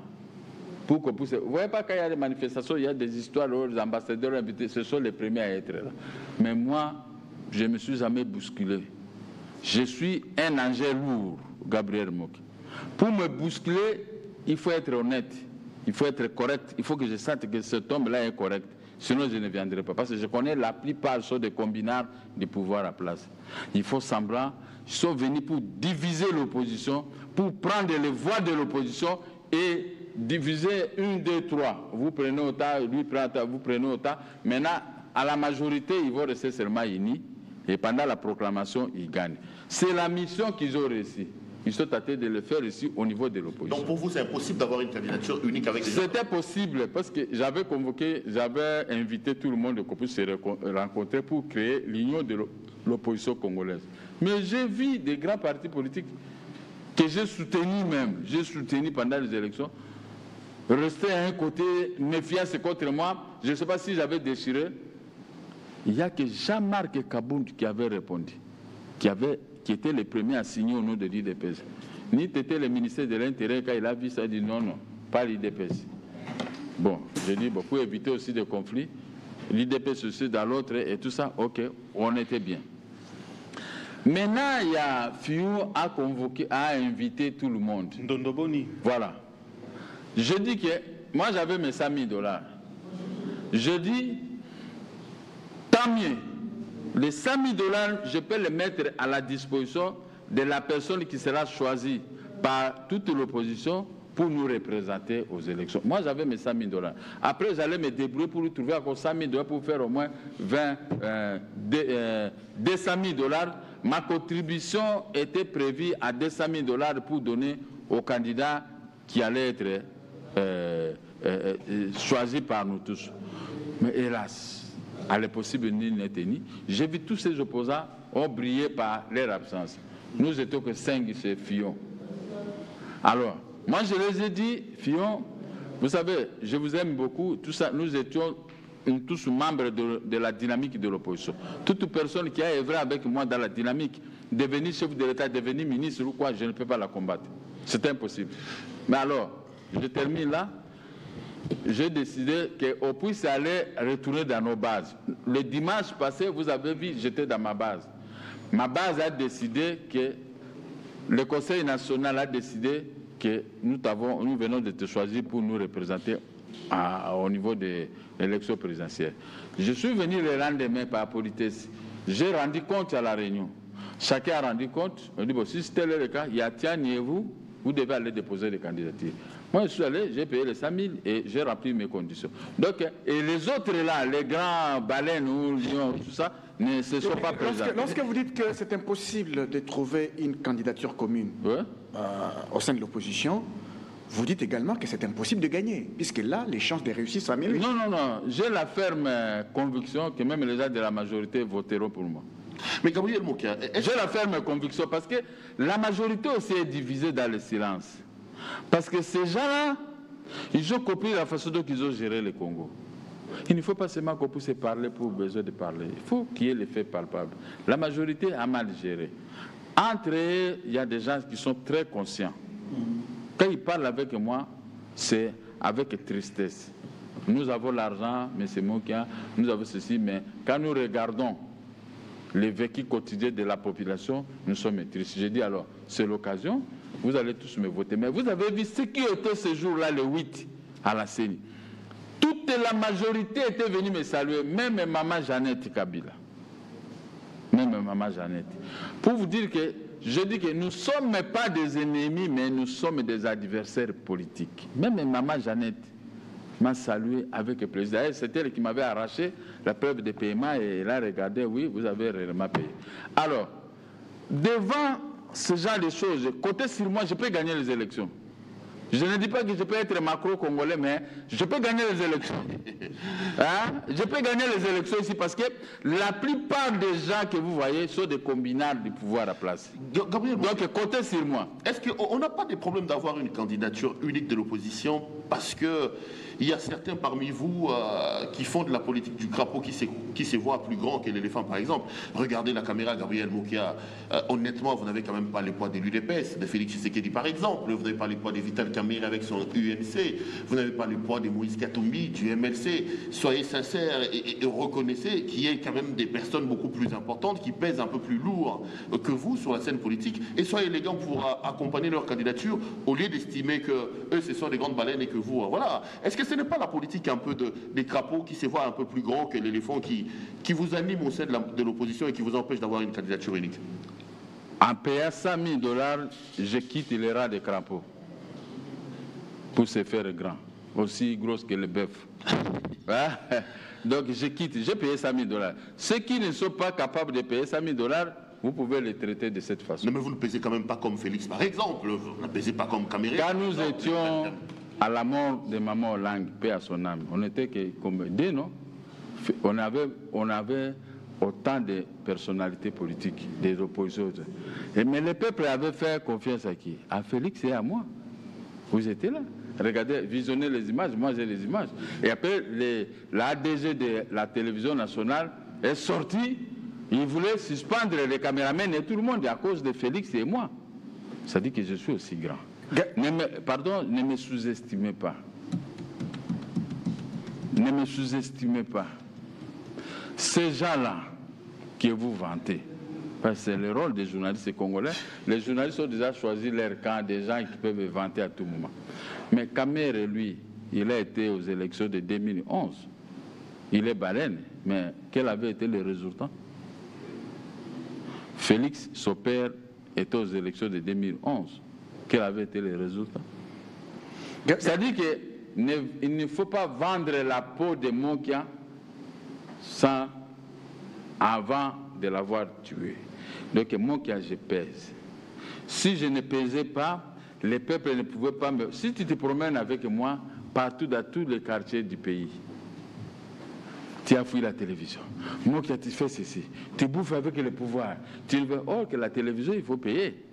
pour qu'on puisse... Vous voyez pas quand il y a des manifestations, il y a des histoires où les ambassadeurs invités, ce sont les premiers à être là. Mais moi, je ne me suis jamais bousculé. Je suis un engin lourd, Gabriel Moki. Pour me bousculer, il faut être honnête, il faut être correct, il faut que je sente que cet homme-là est correct. Sinon, je ne viendrai pas. Parce que je connais la plupart sont des combinards du pouvoir à place. Il faut semblant, ils sont venus pour diviser l'opposition, pour prendre les voix de l'opposition et diviser 1, 2, 3. Vous prenez autant, lui prend autant, vous prenez autant. Maintenant, à la majorité, ils vont rester seulement unis. Et pendant la proclamation, ils gagnent. C'est la mission qu'ils ont réussi. Ils sont tentés de le faire ici au niveau de l'opposition. Donc pour vous, c'est impossible d'avoir une candidature unique avec les gens? C'était possible parce que j'avais convoqué, j'avais invité tout le monde qu'on puisse se rencontrer pour créer l'union de l'opposition congolaise. Mais j'ai vu des grands partis politiques que j'ai soutenus même, j'ai soutenu pendant les élections, rester à un côté, méfiance contre moi. Je ne sais pas si j'avais déchiré. Il n'y a que Jean-Marc Kabound qui avait répondu, qui était le premier à signer au nom de l'IDPS. Ni était le ministère de l'Intérieur, quand il a vu ça, il a dit non, non, pas l'IDPS. Bon, j'ai dit, bon, pour éviter aussi des conflits, l'IDPS aussi dans l'autre et tout ça, ok, on était bien. Maintenant, il y a Fiou a convoqué, a invité tout le monde. Ndondoboni. Voilà. Je dis que, moi j'avais mes $100 000. Je dis, tant mieux. Les $100 000, je peux les mettre à la disposition de la personne qui sera choisie par toute l'opposition pour nous représenter aux élections. Moi, j'avais mes $100 000. Après, j'allais me débrouiller pour trouver encore $100 000 pour faire au moins 200 000 $. Ma contribution était prévue à $200 000 pour donner aux candidats qui allaient être choisis par nous tous. Mais hélas, à l'impossible ni n'est tenu. J'ai vu tous ces opposants ont brillé par leur absence. Nous étions que 5 chez Fillon. Alors, moi je les ai dit, Fillon, vous savez, je vous aime beaucoup, tout ça, nous étions tous membres de la dynamique de l'opposition. Toute personne qui a œuvré avec moi dans la dynamique, devenir chef de l'État, devenir ministre ou quoi, je ne peux pas la combattre. C'est impossible. Mais alors, je termine là. J'ai décidé qu'on puisse aller retourner dans nos bases. Le dimanche passé, vous avez vu, j'étais dans ma base. Ma base a décidé que le Conseil national a décidé que nous venons de te choisir pour nous représenter au niveau de l'élection présidentielle. Je suis venu le lendemain par politesse. J'ai rendu compte à la réunion. Chacun a rendu compte. On dit, bon, si c'était le cas, il y a Tian et vous vous devez aller déposer des candidatures. Moi, je suis allé, j'ai payé les 5 000 et j'ai rempli mes conditions. Donc, et les autres là, les grands baleines ou tout ça, ne se sont pas présentés. Lorsque vous dites que c'est impossible de trouver une candidature commune au sein de l'opposition, vous dites également que c'est impossible de gagner, puisque là, les chances de réussir sont améliorées. Non, non, non. J'ai la ferme conviction que même les gens de la majorité voteront pour moi. Mais Gabriel Mokia, j'ai la ferme conviction parce que la majorité aussi est divisée dans le silence. Parce que ces gens-là, ils ont compris la façon dont ils ont géré le Congo. Il ne faut pas seulement qu'on puisse parler pour besoin de parler. Il faut qu'il y ait les faits palpables. La majorité a mal géré. Entre eux, il y a des gens qui sont très conscients. Quand ils parlent avec moi, c'est avec tristesse. Nous avons l'argent, mais c'est moi qui a. Nous avons ceci, mais quand nous regardons les vécus quotidiens de la population, nous sommes tristes. J'ai dit alors, c'est l'occasion, vous allez tous me voter. Mais vous avez vu ce qui était ce jour-là, le 8, à la CENI. Toute la majorité était venue me saluer, même maman Jeannette Kabila. Même maman Jeannette. Pour vous dire que, je dis que nous ne sommes pas des ennemis, mais nous sommes des adversaires politiques. Même maman Jeannette m'a salué avec plaisir. C'était elle qui m'avait arraché la preuve de paiement et elle a regardé, oui, vous avez réellement payé. Alors, devant ce genre de choses, côté sur moi, je peux gagner les élections. Je ne dis pas que je peux être macro-congolais, mais je peux gagner les élections. Hein? Je peux gagner les élections ici parce que la plupart des gens que vous voyez sont des combinards du pouvoir à place. Gabriel, donc, comptez sur moi. Est-ce qu'on n'a pas des problèmes d'avoir une candidature unique de l'opposition parce que il y a certains parmi vous qui font de la politique du crapaud qui se voit plus grand que l'éléphant, par exemple. Regardez la caméra, Gabriel Mokia. Honnêtement, vous n'avez quand même pas les poids de l'UDPS, de Félix Tshisekedi, par exemple. Vous n'avez pas les poids de Vital Kamerhe avec son UNC. Vous n'avez pas les poids de Moïse Katumbi, du MLC. Soyez sincères et reconnaissez qu'il y a quand même des personnes beaucoup plus importantes qui pèsent un peu plus lourd que vous sur la scène politique. Et soyez élégants pour accompagner leur candidature au lieu d'estimer que eux, ce sont des grandes baleines et que vous, voilà. Est-ce que ce n'est pas la politique un peu des crapauds qui se voient un peu plus grands que l'éléphant qui vous anime au sein de l'opposition et qui vous empêche d'avoir une candidature unique? En payant 100 000 $, je quitte les rats des crapauds pour se faire grand, aussi gros que le bœuf. Donc je quitte, j'ai payé 100 000 $. Ceux qui ne sont pas capables de payer 100 000 $, vous pouvez les traiter de cette façon. Non, mais vous ne pesez quand même pas comme Félix, par exemple. Vous ne pesez pas comme Kamerhe. Quand nous étions à la mort de Maman Olang, paix à son âme, on était comme deux, non? On avait autant de personnalités politiques, des opposants. Mais le peuple avait fait confiance à qui? À Félix et à moi. Vous étiez là. Regardez, visionnez les images, moi j'ai les images. Et après, la ADG de la télévision nationale est sortie. Il voulait suspendre les caméramens et tout le monde à cause de Félix et moi. Ça dit que je suis aussi grand. Pardon, ne me sous-estimez pas. Ne me sous-estimez pas. Ces gens-là que vous vantez, parce que c'est le rôle des journalistes congolais, les journalistes ont déjà choisi leur camp, des gens qui peuvent vanter à tout moment. Mais Kamerhe, lui, il a été aux élections de 2011. Il est baleine, mais quel avait été le résultat? Félix, son père, était aux élections de 2011. Quel avait été le résultat? C'est-à-dire qu'il ne faut pas vendre la peau de Mokia avant de l'avoir tué. Donc Mokia, je pèse. Si je ne pesais pas, les peuples ne pouvaient pas me... Si tu te promènes avec moi partout dans tous les quartiers du pays, tu as fouillé la télévision. Mokia, tu fais ceci. Tu bouffes avec le pouvoir. Tu veux... Or que la télévision, il faut payer.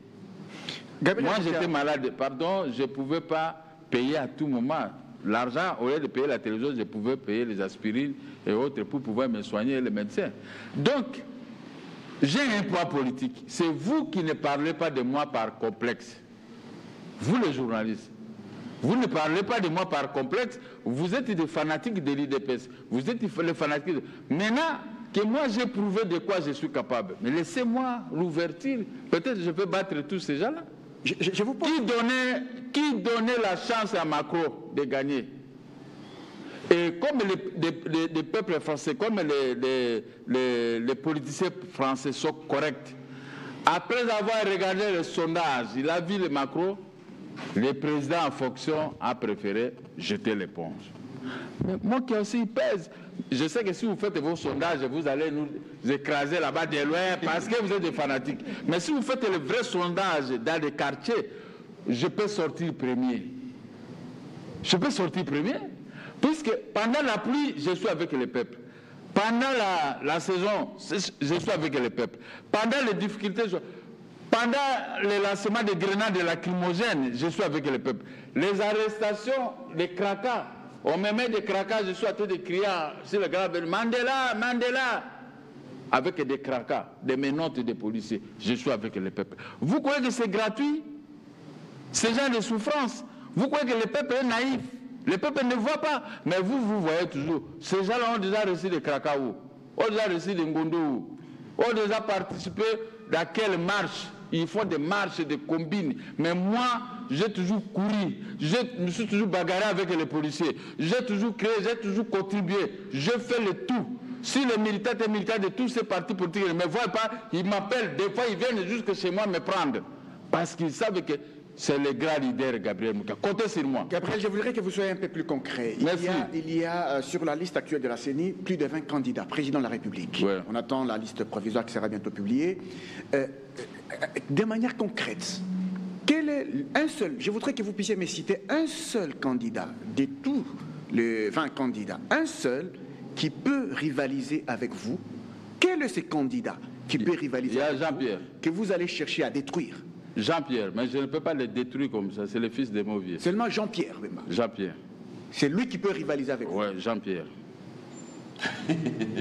Moi, j'étais malade. Pardon, je ne pouvais pas payer à tout moment. L'argent, au lieu de payer la télévision, je pouvais payer les aspirines et autres pour pouvoir me soigner, les médecins. Donc, j'ai un poids politique. C'est vous qui ne parlez pas de moi par complexe. Vous, les journalistes. Vous ne parlez pas de moi par complexe. Vous êtes des fanatiques de l'IDPS. Vous êtes les fanatiques. Maintenant que moi, j'ai prouvé de quoi je suis capable. Mais laissez-moi l'ouverture. Peut-être je peux battre tous ces gens-là. Je vous pose... Qui donnait la chance à Macron de gagner? Et comme les peuples français, comme les politiciens français sont corrects, après avoir regardé le sondage, il a vu le Macron, le président en fonction a préféré jeter l'éponge. Mais moi qui aussi il pèse. Je sais que si vous faites vos sondages, vous allez nous écraser là-bas de loin parce que vous êtes des fanatiques. Mais si vous faites le vrai sondage dans les quartiers, je peux sortir premier. Je peux sortir premier. Puisque pendant la pluie, je suis avec le peuple. Pendant la saison, je suis avec le peuple. Pendant les difficultés, pendant le lancement des grenades lacrymogènes, je suis avec le peuple. Les arrestations, les cracas, on me met des cracas, je suis en train de crier sur le grand Mandela, Mandela, avec des cracas, des menottes des policiers. Je suis avec le peuple. Vous croyez que c'est gratuit? Ces gens de souffrance. Vous croyez que le peuple est naïf? Le peuple ne voit pas. Mais vous voyez toujours. Ces gens-là ont déjà reçu des cracas, ont déjà reçu des ngondo, ont déjà participé dans quelle marche. Ils font des marches, des combines. Mais moi, j'ai toujours couru. Je me suis toujours bagarré avec les policiers. J'ai toujours créé, j'ai toujours contribué. Je fais le tout. Si les militaires et militaires de tous ces partis politiques ne me voient pas, ils m'appellent. Des fois, ils viennent jusque chez moi me prendre. Parce qu'ils savent que c'est le grand leader Gabriel Moukia. Comptez sur moi. Gabriel, je voudrais que vous soyez un peu plus concret. Il y a sur la liste actuelle de la CENI plus de 20 candidats, président de la République. Ouais. On attend la liste provisoire qui sera bientôt publiée. De manière concrète, quel est un seul, je voudrais que vous puissiez me citer un seul candidat de tous les 20 candidats, un seul qui peut rivaliser avec vous. Quel est ce candidat qui peut rivaliser avec Jean-Pierre, que vous allez chercher à détruire? Jean-Pierre, mais je ne peux pas le détruire comme ça, c'est le fils de Mauvier. Seulement Jean-Pierre, même. Jean-Pierre. C'est lui qui peut rivaliser avec vous. Oui, Jean-Pierre.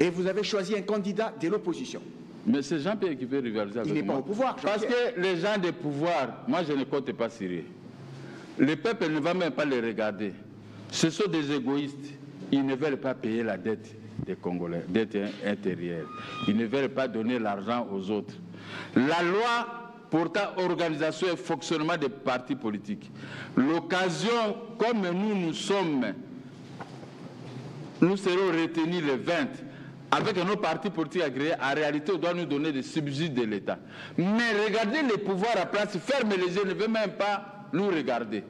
Et vous avez choisi un candidat de l'opposition. Mais c'est Jean-Pierre qui peut rivaliser avec moi. Il n'est pas au pouvoir, parce que les gens de pouvoir, moi je ne compte pas sur eux. Le peuple ne va même pas les regarder. Ce sont des égoïstes. Ils ne veulent pas payer la dette des Congolais, dette intérieure. Ils ne veulent pas donner l'argent aux autres. La loi portant organisation et fonctionnement des partis politiques. L'occasion, comme nous sommes, nous serons retenus le 20, avec nos partis politiques agréés, en réalité, on doit nous donner des subsides de l'État. Mais regardez les pouvoirs à place, fermez les yeux, ne veut même pas nous regarder.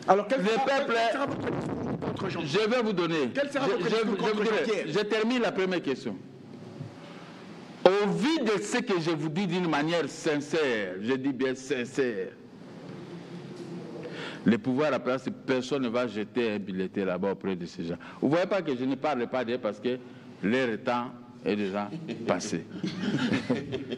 Alors, quel sera votre discours contre Jean-Pierre? Je vais vous donner. Quel sera votre discours contre Jean-Pierre? Je termine la première question. Au vu de ce que je vous dis d'une manière sincère, je dis bien sincère, le pouvoir à place, personne ne va jeter un billet là-bas auprès de ces gens. Vous ne voyez pas que je ne parle pas d'eux parce que leur temps est déjà passé.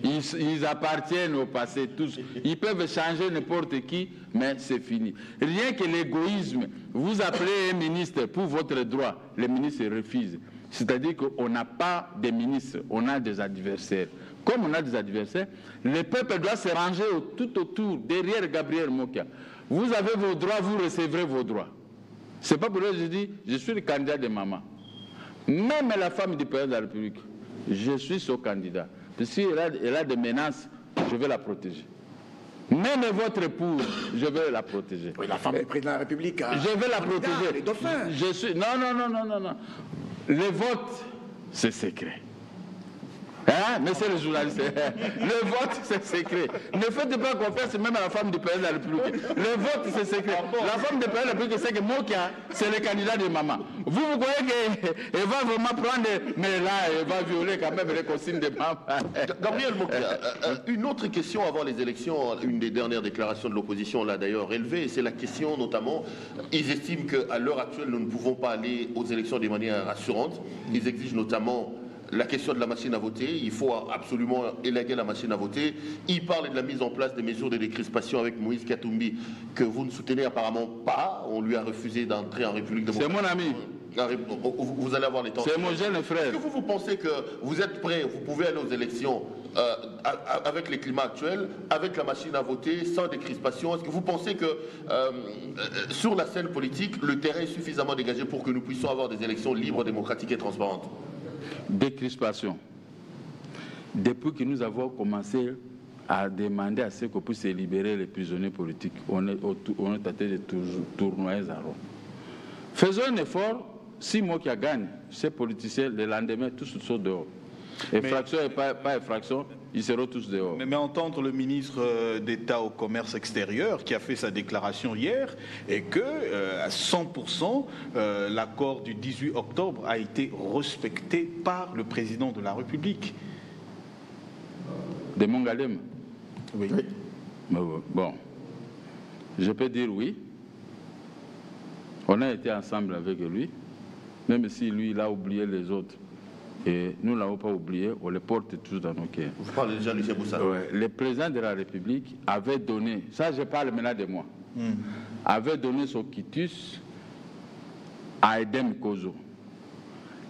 Ils appartiennent au passé tous. Ils peuvent changer n'importe qui, mais c'est fini. Rien que l'égoïsme, vous appelez un ministre pour votre droit, le ministre refuse. C'est-à-dire qu'on n'a pas de ministres, on a des adversaires. Comme on a des adversaires, le peuple doit se ranger tout autour, derrière Gabriel Moukia. Vous avez vos droits, vous recevrez vos droits. C'est pas pour ça que je dis, je suis le candidat de maman. Même la femme du président de la République, je suis son candidat. Si elle a des menaces, je vais la protéger. Même votre épouse, je vais la protéger. Oui, la femme du président de la République. Je vais la protéger. Les dauphins. Je suis... Non. Le vote, c'est secret. Hein, monsieur le journaliste, le vote, c'est secret. Ne faites pas confiance même à la femme du président de la République. Le vote, c'est secret. La femme du président de la République sait que Moukia, c'est le candidat de maman. Vous croyez qu'elle va vraiment prendre, mais là, elle va violer quand même les consignes de maman. Gabriel Moukia, une autre question avant les élections, une des dernières déclarations de l'opposition l'a d'ailleurs élevée, c'est la question notamment, ils estiment qu'à l'heure actuelle, nous ne pouvons pas aller aux élections de manière rassurante. Ils exigent notamment la question de la machine à voter, il faut absolument élaguer la machine à voter. Il parle de la mise en place des mesures de décrispation avec Moïse Katumbi, que vous ne soutenez apparemment pas. On lui a refusé d'entrer en République démocratique. C'est mon ami. Vous allez avoir les temps. C'est mon jeune frère. Est-ce que vous pensez que vous êtes prêt, vous pouvez aller aux élections avec les climats actuels, avec la machine à voter, sans décrispation? Est-ce que vous pensez que sur la scène politique, le terrain est suffisamment dégagé pour que nous puissions avoir des élections libres, démocratiques et transparentes? Décrispation. Depuis que nous avons commencé à demander à ce qu'on puisse libérer les prisonniers politiques, on est tenté de tournoyer à Rome. Faisons un effort. Si moi qui gagne, ces politiciens, le lendemain, tous sont dehors. Effraction et pas effraction, ils seront tous dehors. Mais entendre le ministre d'État au commerce extérieur qui a fait sa déclaration hier et que à 100% l'accord du 18 octobre a été respecté par le président de la République. De Mongalem. Oui. Bon, je peux dire oui. On a été ensemble avec lui, même si lui, il a oublié les autres. Et nous ne l'avons pas oublié, on les porte tous dans nos cœurs. Vous parlez déjà de Lucien Boussa. Ouais, le président de la République avait donné, ça je parle maintenant de moi, avait donné son quitus à Edem Kozo.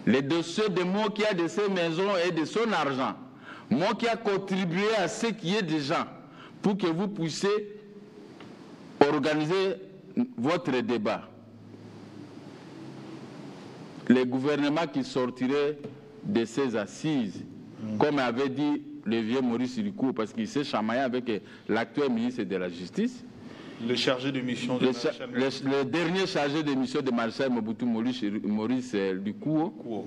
Les dossiers de moi qui a de ses maisons et de son argent, moi qui a contribué à ce qui est des gens, pour que vous puissiez organiser votre débat. Les gouvernements qui sortiraient de ces assises, comme avait dit le vieux Maurice Ricourt, parce qu'il s'est chamaillé avec l'actuel ministre de la Justice. Le chargé de mission de le dernier chargé de mission de Marseille Mobutu Maurice Ricourt.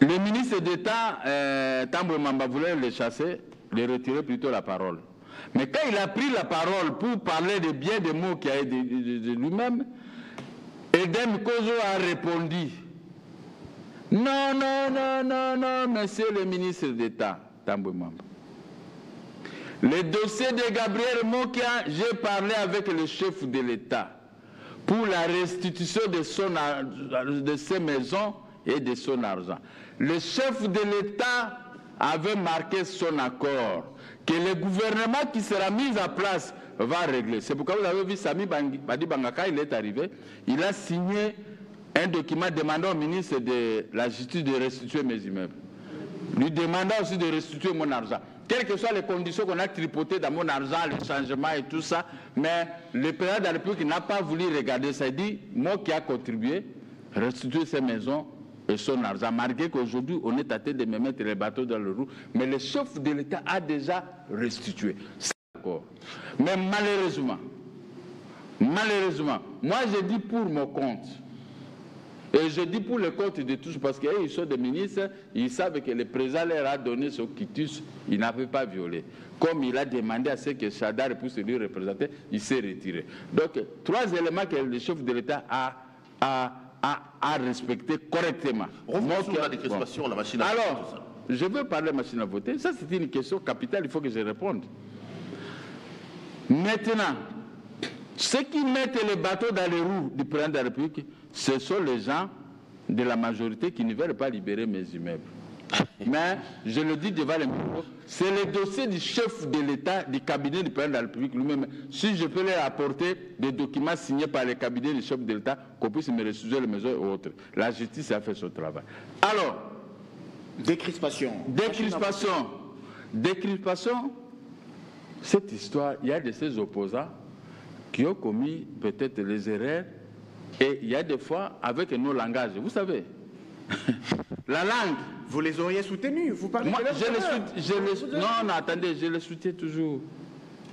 Le ministre d'État, Tambwe Mamba, voulait le chasser, le retirer plutôt la parole. Mais quand il a pris la parole pour parler de bien des mots qu'il a de lui-même, Edem Kozo a répondu « Non, non, non, non, non, monsieur le ministre d'État, Tambwe Mamba. Le dossier de Gabriel Mokia, j'ai parlé avec le chef de l'État pour la restitution de ses maisons et de son argent. Le chef de l'État avait marqué son accord que le gouvernement qui sera mis en place va régler. C'est pourquoi vous avez vu Sami Badi Bangaka, il est arrivé, il a signé un document demandant au ministre de la Justice de restituer mes immeubles. Lui demandant aussi de restituer mon argent. Quelles que soient les conditions qu'on a tripotées dans mon argent, le changement et tout ça, mais le président de la République n'a pas voulu regarder ça. Il dit, moi qui a contribué, restituer ses maisons et son argent, malgré qu'aujourd'hui on est à tête de me mettre les bateaux dans le roue, mais le chef de l'État a déjà restitué. Mais malheureusement, moi je dis pour mon compte, et je dis pour le compte de tous, parce qu'ils sont des ministres, ils savent que le président leur a donné son quitus, il n'avait pas violé. Comme il a demandé à ce que Chadar puisse lui représenter, il s'est retiré. Donc, 3 éléments que le chef de l'État a respecté correctement. Revenons sur la décrispation, la machine à voter. Alors, je veux parler de la machine à voter. Ça, c'est une question capitale, il faut que je réponde. Maintenant, ceux qui mettent les bateaux dans les roues du président de la République, ce sont les gens de la majorité qui ne veulent pas libérer mes immeubles. Mais, je le dis devant les micros, c'est le dossier du chef de l'État, du cabinet du président de la République lui-même. Si je peux leur apporter des documents signés par le cabinet du chef de l'État, qu'on puisse me restituer les maisons et autres. La justice a fait son travail. Alors, décrispation. Cette histoire, il y a de ces opposants qui ont commis peut-être les erreurs, et il y a des fois avec nos langages. Vous savez, la langue. Vous les auriez soutenus, vous parlez Moi, de non, attendez, je les soutiens toujours.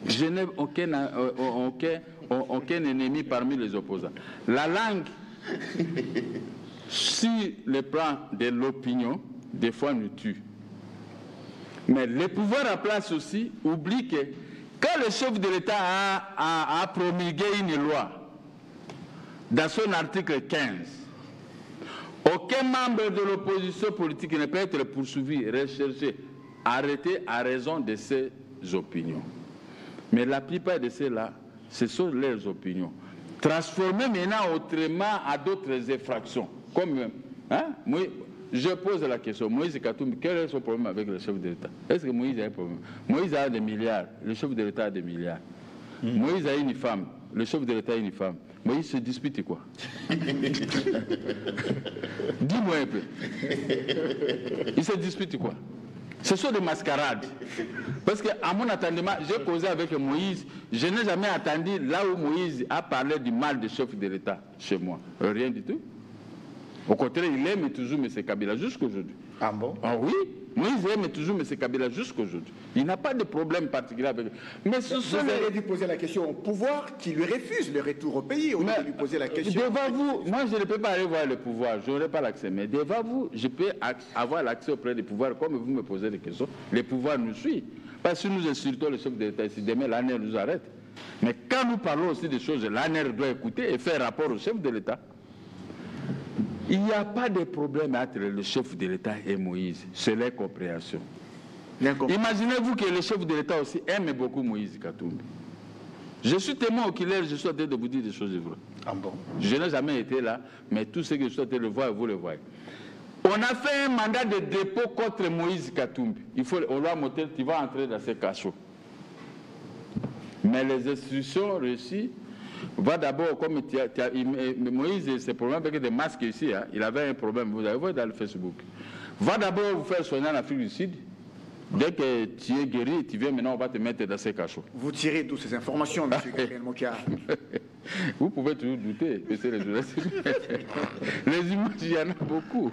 Je n'ai aucun ennemi parmi les opposants. La langue, sur le plan de l'opinion, des fois nous tue. Mais le pouvoir en place aussi oublie que quand le chef de l'État a promulgué une loi, dans son article 15, aucun membre de l'opposition politique ne peut être poursuivi, recherché, arrêté à raison de ses opinions. Mais la plupart de ceux-là, ce sont leurs opinions. Transformées maintenant autrement à d'autres infractions. Comme, je pose la question, Moïse Katumbi, quel est son problème avec le chef de l'État? Est-ce que Moïse a un problème? Moïse a des milliards, le chef de l'État a des milliards. Moïse a une femme, le chef de l'État a une femme. Moïse se dispute quoi? Dis-moi un peu. Il se dispute quoi? Ce sont des mascarades. Parce qu'à mon attendement, j'ai causé avec Moïse, je n'ai jamais attendu là où Moïse a parlé du mal du chef de l'État chez moi. Rien du tout. Au contraire, il aime toujours M. Kabila jusqu'aujourd'hui. Ah bon? Ah oui, Moïse aime toujours M. Kabila jusqu'aujourd'hui. Il n'a pas de problème particulier avec lui. Mais ce Vous avez dû poser la question au pouvoir qui lui refuse le retour au pays. On a dû lui poser la question. Devant vous, moi je ne peux pas aller voir le pouvoir, je n'aurai pas l'accès. Mais devant vous, je peux avoir l'accès auprès des pouvoirs. Comme vous me posez des questions, les pouvoirs nous suivent. Parce que nous insultons le chef de l'État ici, demain l'ANR nous arrête. Mais quand nous parlons aussi des choses, l'ANR doit écouter et faire rapport au chef de l'État. Il n'y a pas de problème entre le chef de l'État et Moïse, c'est l'incompréhension. Imaginez-vous que le chef de l'État aussi aime beaucoup Moïse Katumbi. Je suis témoin oculaire, je suis en train de vous dire des choses vraies. Ah bon? Je n'ai jamais été là, mais tout ce que je suis en train de voir, vous le voyez. On a fait un mandat de dépôt contre Moïse Katumbi. On lui a montré, tu vas entrer dans ces cachots. Mais les instructions reçues, va d'abord, comme Moïse, c'est problème avec des masques ici, hein, il avait un problème, vous allez voir dans le Facebook. Va d'abord vous faire soigner en Afrique du Sud. Dès que tu es guéri, tu viens maintenant, on va te mettre dans ces cachots. Vous tirez d'où ces informations, M. Gabriel Mokia? Vous pouvez toujours douter que c'est les journalistes. Les images, il y en a beaucoup.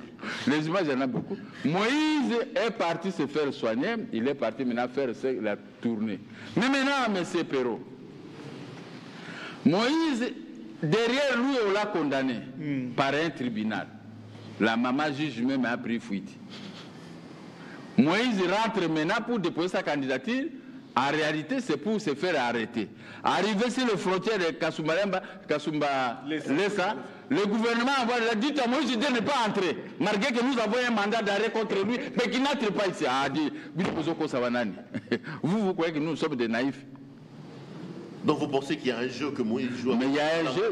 Les images, il y en a beaucoup. Moïse est parti se faire soigner, il est parti maintenant faire la tournée. Mais maintenant, M. Perrault, Moïse, derrière lui, on l'a condamné par un tribunal. La maman juge même a pris fuite. Moïse rentre maintenant pour déposer sa candidature. En réalité, c'est pour se faire arrêter. Arrivé sur les frontières de Kasumba-Lessa, le gouvernement a dit à Moïse de ne pas entrer. Malgré que nous avons un mandat d'arrêt contre lui, mais qu'il n'entre pas ici. Vous croyez que nous sommes des naïfs? Donc vous pensez qu'il y a un jeu que Moïse joue? Mais il y a un jeu,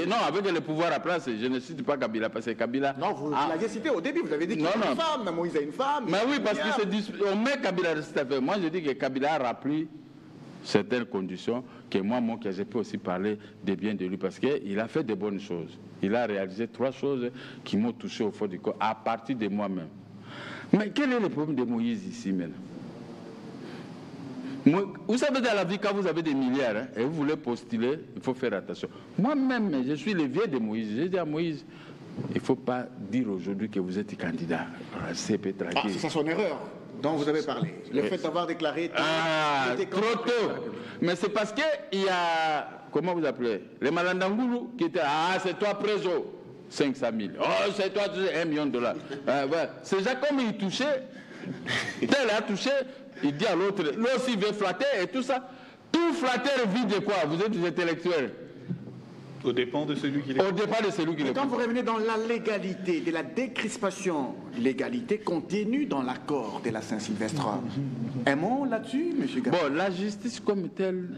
non, avec le pouvoir à place, je ne cite pas Kabila, parce que Kabila... Non, vous l'aviez cité au début, vous avez dit qu'il y a une femme, Moïse a une femme. Mais oui, parce qu'on met Kabila à cette affaire. Moi, je dis que Kabila a rappelé certaines conditions, que moi, je peux aussi parler de bien de lui, parce qu'il a fait de bonnes choses. Il a réalisé 3 choses qui m'ont touché au fond du corps, à partir de moi-même. Mais quel est le problème de Moïse ici, maintenant? Vous savez, dans la vie, quand vous avez des milliards hein, et vous voulez postuler, il faut faire attention. Moi-même, je suis le vieux de Moïse. J'ai dit à Moïse, il ne faut pas dire aujourd'hui que vous êtes candidat. C'est ça son erreur dont vous avez parlé. Le fait d'avoir déclaré... trop tôt. Mais c'est parce qu'il y a, comment vous appelez, les Malandangoulou qui étaient, c'est toi Préso, 500 000. Oh, c'est toi, $1 million. Ouais. Ces gens, comme ils touchaient, tel a touché, il dit à l'autre, lui aussi il veut flatter et tout ça. Tout flatteur vit de quoi? Vous êtes des intellectuels. Au dépend de celui qui les... Au dépend de celui qui les... Quand vous revenez dans la légalité, de la décrispation, l'égalité continue dans l'accord de la Saint-Sylvestre. Un mot là-dessus, M. Gabriel? Bon, la justice comme telle,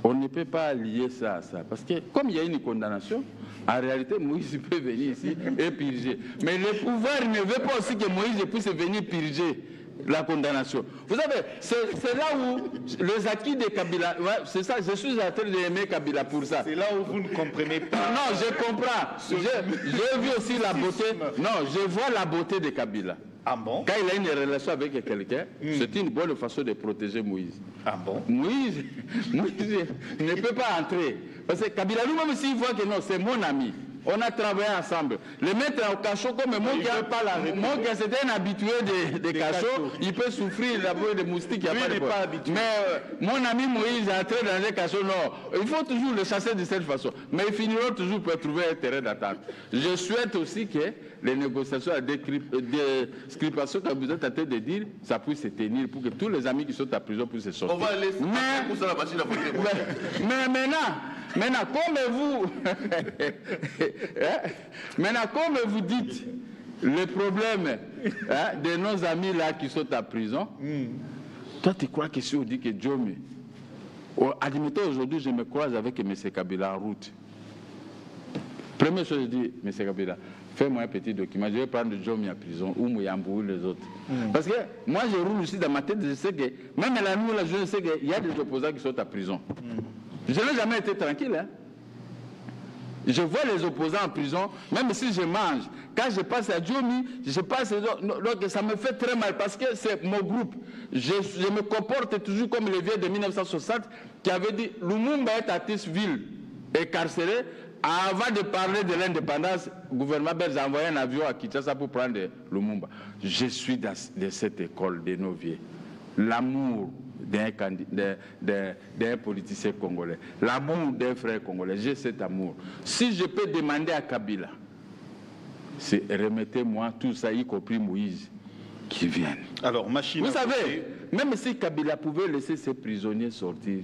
on ne peut pas lier ça à ça. Parce que comme il y a une condamnation, en réalité, Moïse peut venir ici et purger. Mais le pouvoir ne veut pas aussi que Moïse puisse venir purger la condamnation. Vous savez, c'est là où les acquis de Kabila, ouais, c'est ça, je suis en train d'aimer Kabila pour ça. C'est là où vous ne comprenez pas. Non, je comprends. J'ai vu aussi la beauté. Non, je vois la beauté de Kabila. Ah bon? Quand il a une relation avec quelqu'un, c'est une bonne façon de protéger Moïse. Ah bon? Moïse ne peut pas entrer. Parce que Kabila lui-même, s'il voit que non, c'est mon ami. On a travaillé ensemble. Le mettre au cachot comme mon gars, c'était un habitué des cachots. Il peut souffrir la boue de moustiques. Mais mon ami Moïse est entré dans les cachots. Non, il faut toujours le chasser de cette façon. Mais ils finiront toujours pour trouver un terrain d'attente. Je souhaite aussi que les négociations, la description que vous êtes en train de dire, ça puisse se tenir pour que tous les amis qui sont à prison puissent se sortir. On va laisser pour ça la machine à voter. Mais maintenant, comme vous dites, le problème de nos amis là qui sont à prison, toi tu crois que si on dit que Djomé, admettons aujourd'hui je me croise avec M. Kabila en route. Première chose je dis, M. Kabila, fais-moi un petit document, je vais prendre Djomé en prison, ou Mouyambou ou les autres. Parce que moi je roule aussi dans ma tête, je sais que, même la nuit, là, je sais qu'il y a des opposants qui sont à prison. Je n'ai jamais été tranquille. Hein. Je vois les opposants en prison, même si je mange. Quand je passe à Djomi, je passe... Donc ça me fait très mal parce que c'est mon groupe. Je me comporte toujours comme le vieux de 1960 qui avait dit Lumumba est à Tisville, incarcéré. avant de parler de l'indépendance, le gouvernement belge a envoyé un avion à Kinshasa pour prendre Lumumba. Je suis de cette école de nos vieux. L'amour d'un politicien congolais, l'amour d'un frère congolais, j'ai cet amour. Si je peux demander à Kabila, c'est remettez-moi tout ça, y compris Moïse, qui viennent. Alors, machine. Vous savez, même si Kabila pouvait laisser ses prisonniers sortir,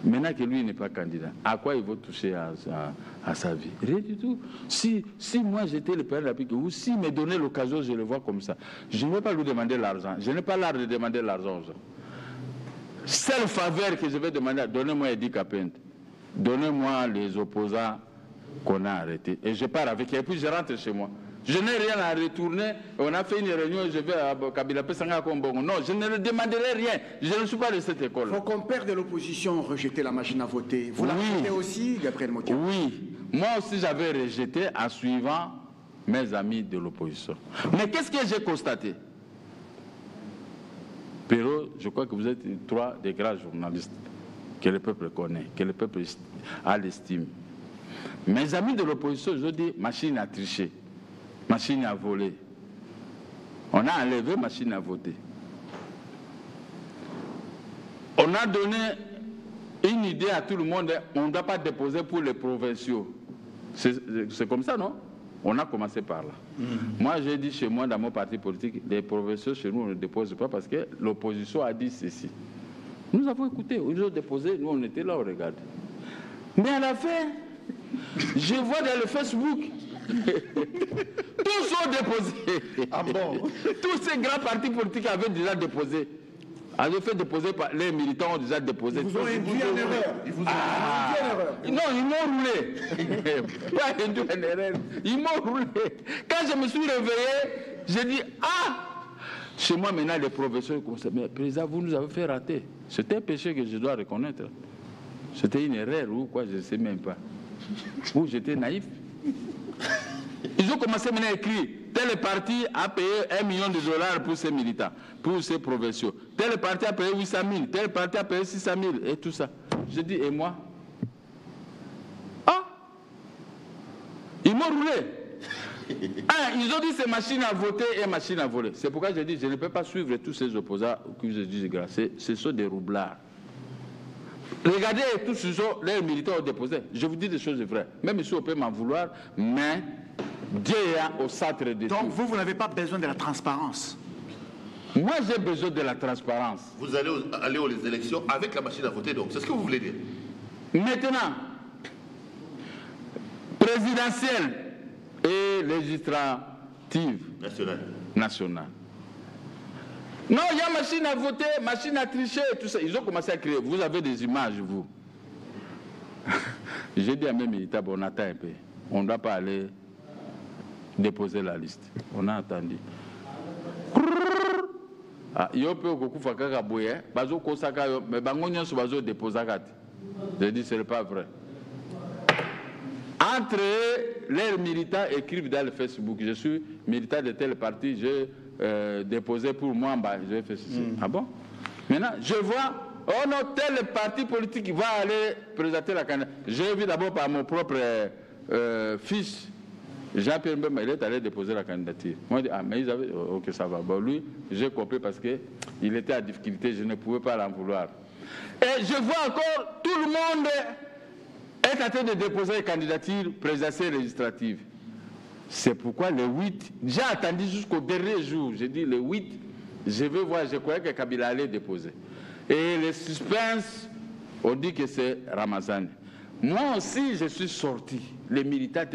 maintenant que lui n'est pas candidat, à quoi il va toucher à sa vie? Rien du tout. Si moi j'étais le président de la République, ou s'il me donnait l'occasion, je le vois comme ça, je ne vais pas lui demander l'argent. Je n'ai pas l'art de demander l'argent aux gens. Seule faveur que je vais demander, donnez-moi Edi Kapende, donnez-moi les opposants qu'on a arrêtés. Et je pars avec eux, et puis je rentre chez moi. Je n'ai rien à retourner. On a fait une réunion, je vais à Kabila Pesanga Kombongo. Non, je ne le demanderai rien. Je ne suis pas de cette école. Vos compères de l'opposition ont rejeté la machine à voter. Vous la rejetez aussi, Gabriel Mokia? Oui. Moi aussi, j'avais rejeté en suivant mes amis de l'opposition. Mais qu'est-ce que j'ai constaté? Pero, je crois que vous êtes trois des grands journalistes que le peuple connaît, que le peuple a l'estime. Mes amis de l'opposition, je dis, machine à tricher. Machine à voler. On a enlevé machine à voter. On a donné une idée à tout le monde, on ne doit pas déposer pour les provinciaux. C'est comme ça, non? On a commencé par là. Moi, j'ai dit chez moi, dans mon parti politique, les provinciaux, chez nous, on ne dépose pas parce que l'opposition a dit ceci. Nous avons écouté, ils ont déposé, nous, on était là, on regardait. Mais à la fin, je vois dans le Facebook, tous sont déposés. Ah bon? Tous ces grands partis politiques avaient déjà déposé. Avaient fait déposer par les militants ont déjà déposé. Ils vous ont induit en erreur. Ils vous ont induit en erreur. Non, ils m'ont roulé. Pas induit en erreur. Ils m'ont roulé. Quand je me suis réveillé, j'ai dit ah! Chez moi maintenant les professeurs conseillent, mais président, vous nous avez fait rater. C'était un péché que je dois reconnaître. C'était une erreur ou quoi, je ne sais même pas. Ou j'étais naïf. Ils ont commencé maintenant à écrire. Tel parti a payé $1 million pour ses militants, pour ses provinciaux. Tel parti a payé 800 000, tel parti a payé 600 000 et tout ça. Je dis, et moi? Ah! Ils m'ont roulé. Ah, ils ont dit c'est machine à voter et machine à voler. C'est pourquoi j'ai dit, je ne peux pas suivre tous ces opposants que je dis, ce sont des roublards. Regardez tous ceux les militaires ont déposé. Je vous dis des choses vraies. Même si on peut m'en vouloir, mais Dieu est au centre de tout. Donc vous n'avez pas besoin de la transparence? Moi, j'ai besoin de la transparence. Vous allez aller aux élections avec la machine à voter, donc. C'est ce que vous voulez dire? Maintenant, présidentielle et législative nationale. Non, il y a machine à voter, machine à tricher, tout ça. Ils ont commencé à créer. Vous avez des images, vous. J'ai dit à mes militaires, bon, on attend un peu. On ne doit pas aller déposer la liste. On a attendu. Ah, il y a un peu de kaka boye, bazo kosaka yo, mais bangonyan so bazo déposer kat. J'ai dit ce n'est pas vrai. Entre les militants écrivent dans le Facebook, je suis militant de tel parti, je déposé pour moi, bah, je vais faire ceci. Ah bon? Maintenant, je vois, oh non, tel parti politique va aller présenter la candidature. J'ai vu d'abord par mon propre fils, Jean-Pierre Mbemba, il est allé déposer la candidature. Moi, je dis, ah, mais ils avaient, ok, ça va. Bon, lui, j'ai compris parce qu'il était à difficulté, je ne pouvais pas l'en vouloir. Et je vois encore, tout le monde est en train de déposer une candidature présidentielle législative. C'est pourquoi le 8, j'ai attendu jusqu'au dernier jour. J'ai dit le 8, je vais voir, je croyais que Kabila allait déposer. Et le suspense, on dit que c'est Ramazan. Moi aussi, je suis sorti. Les militants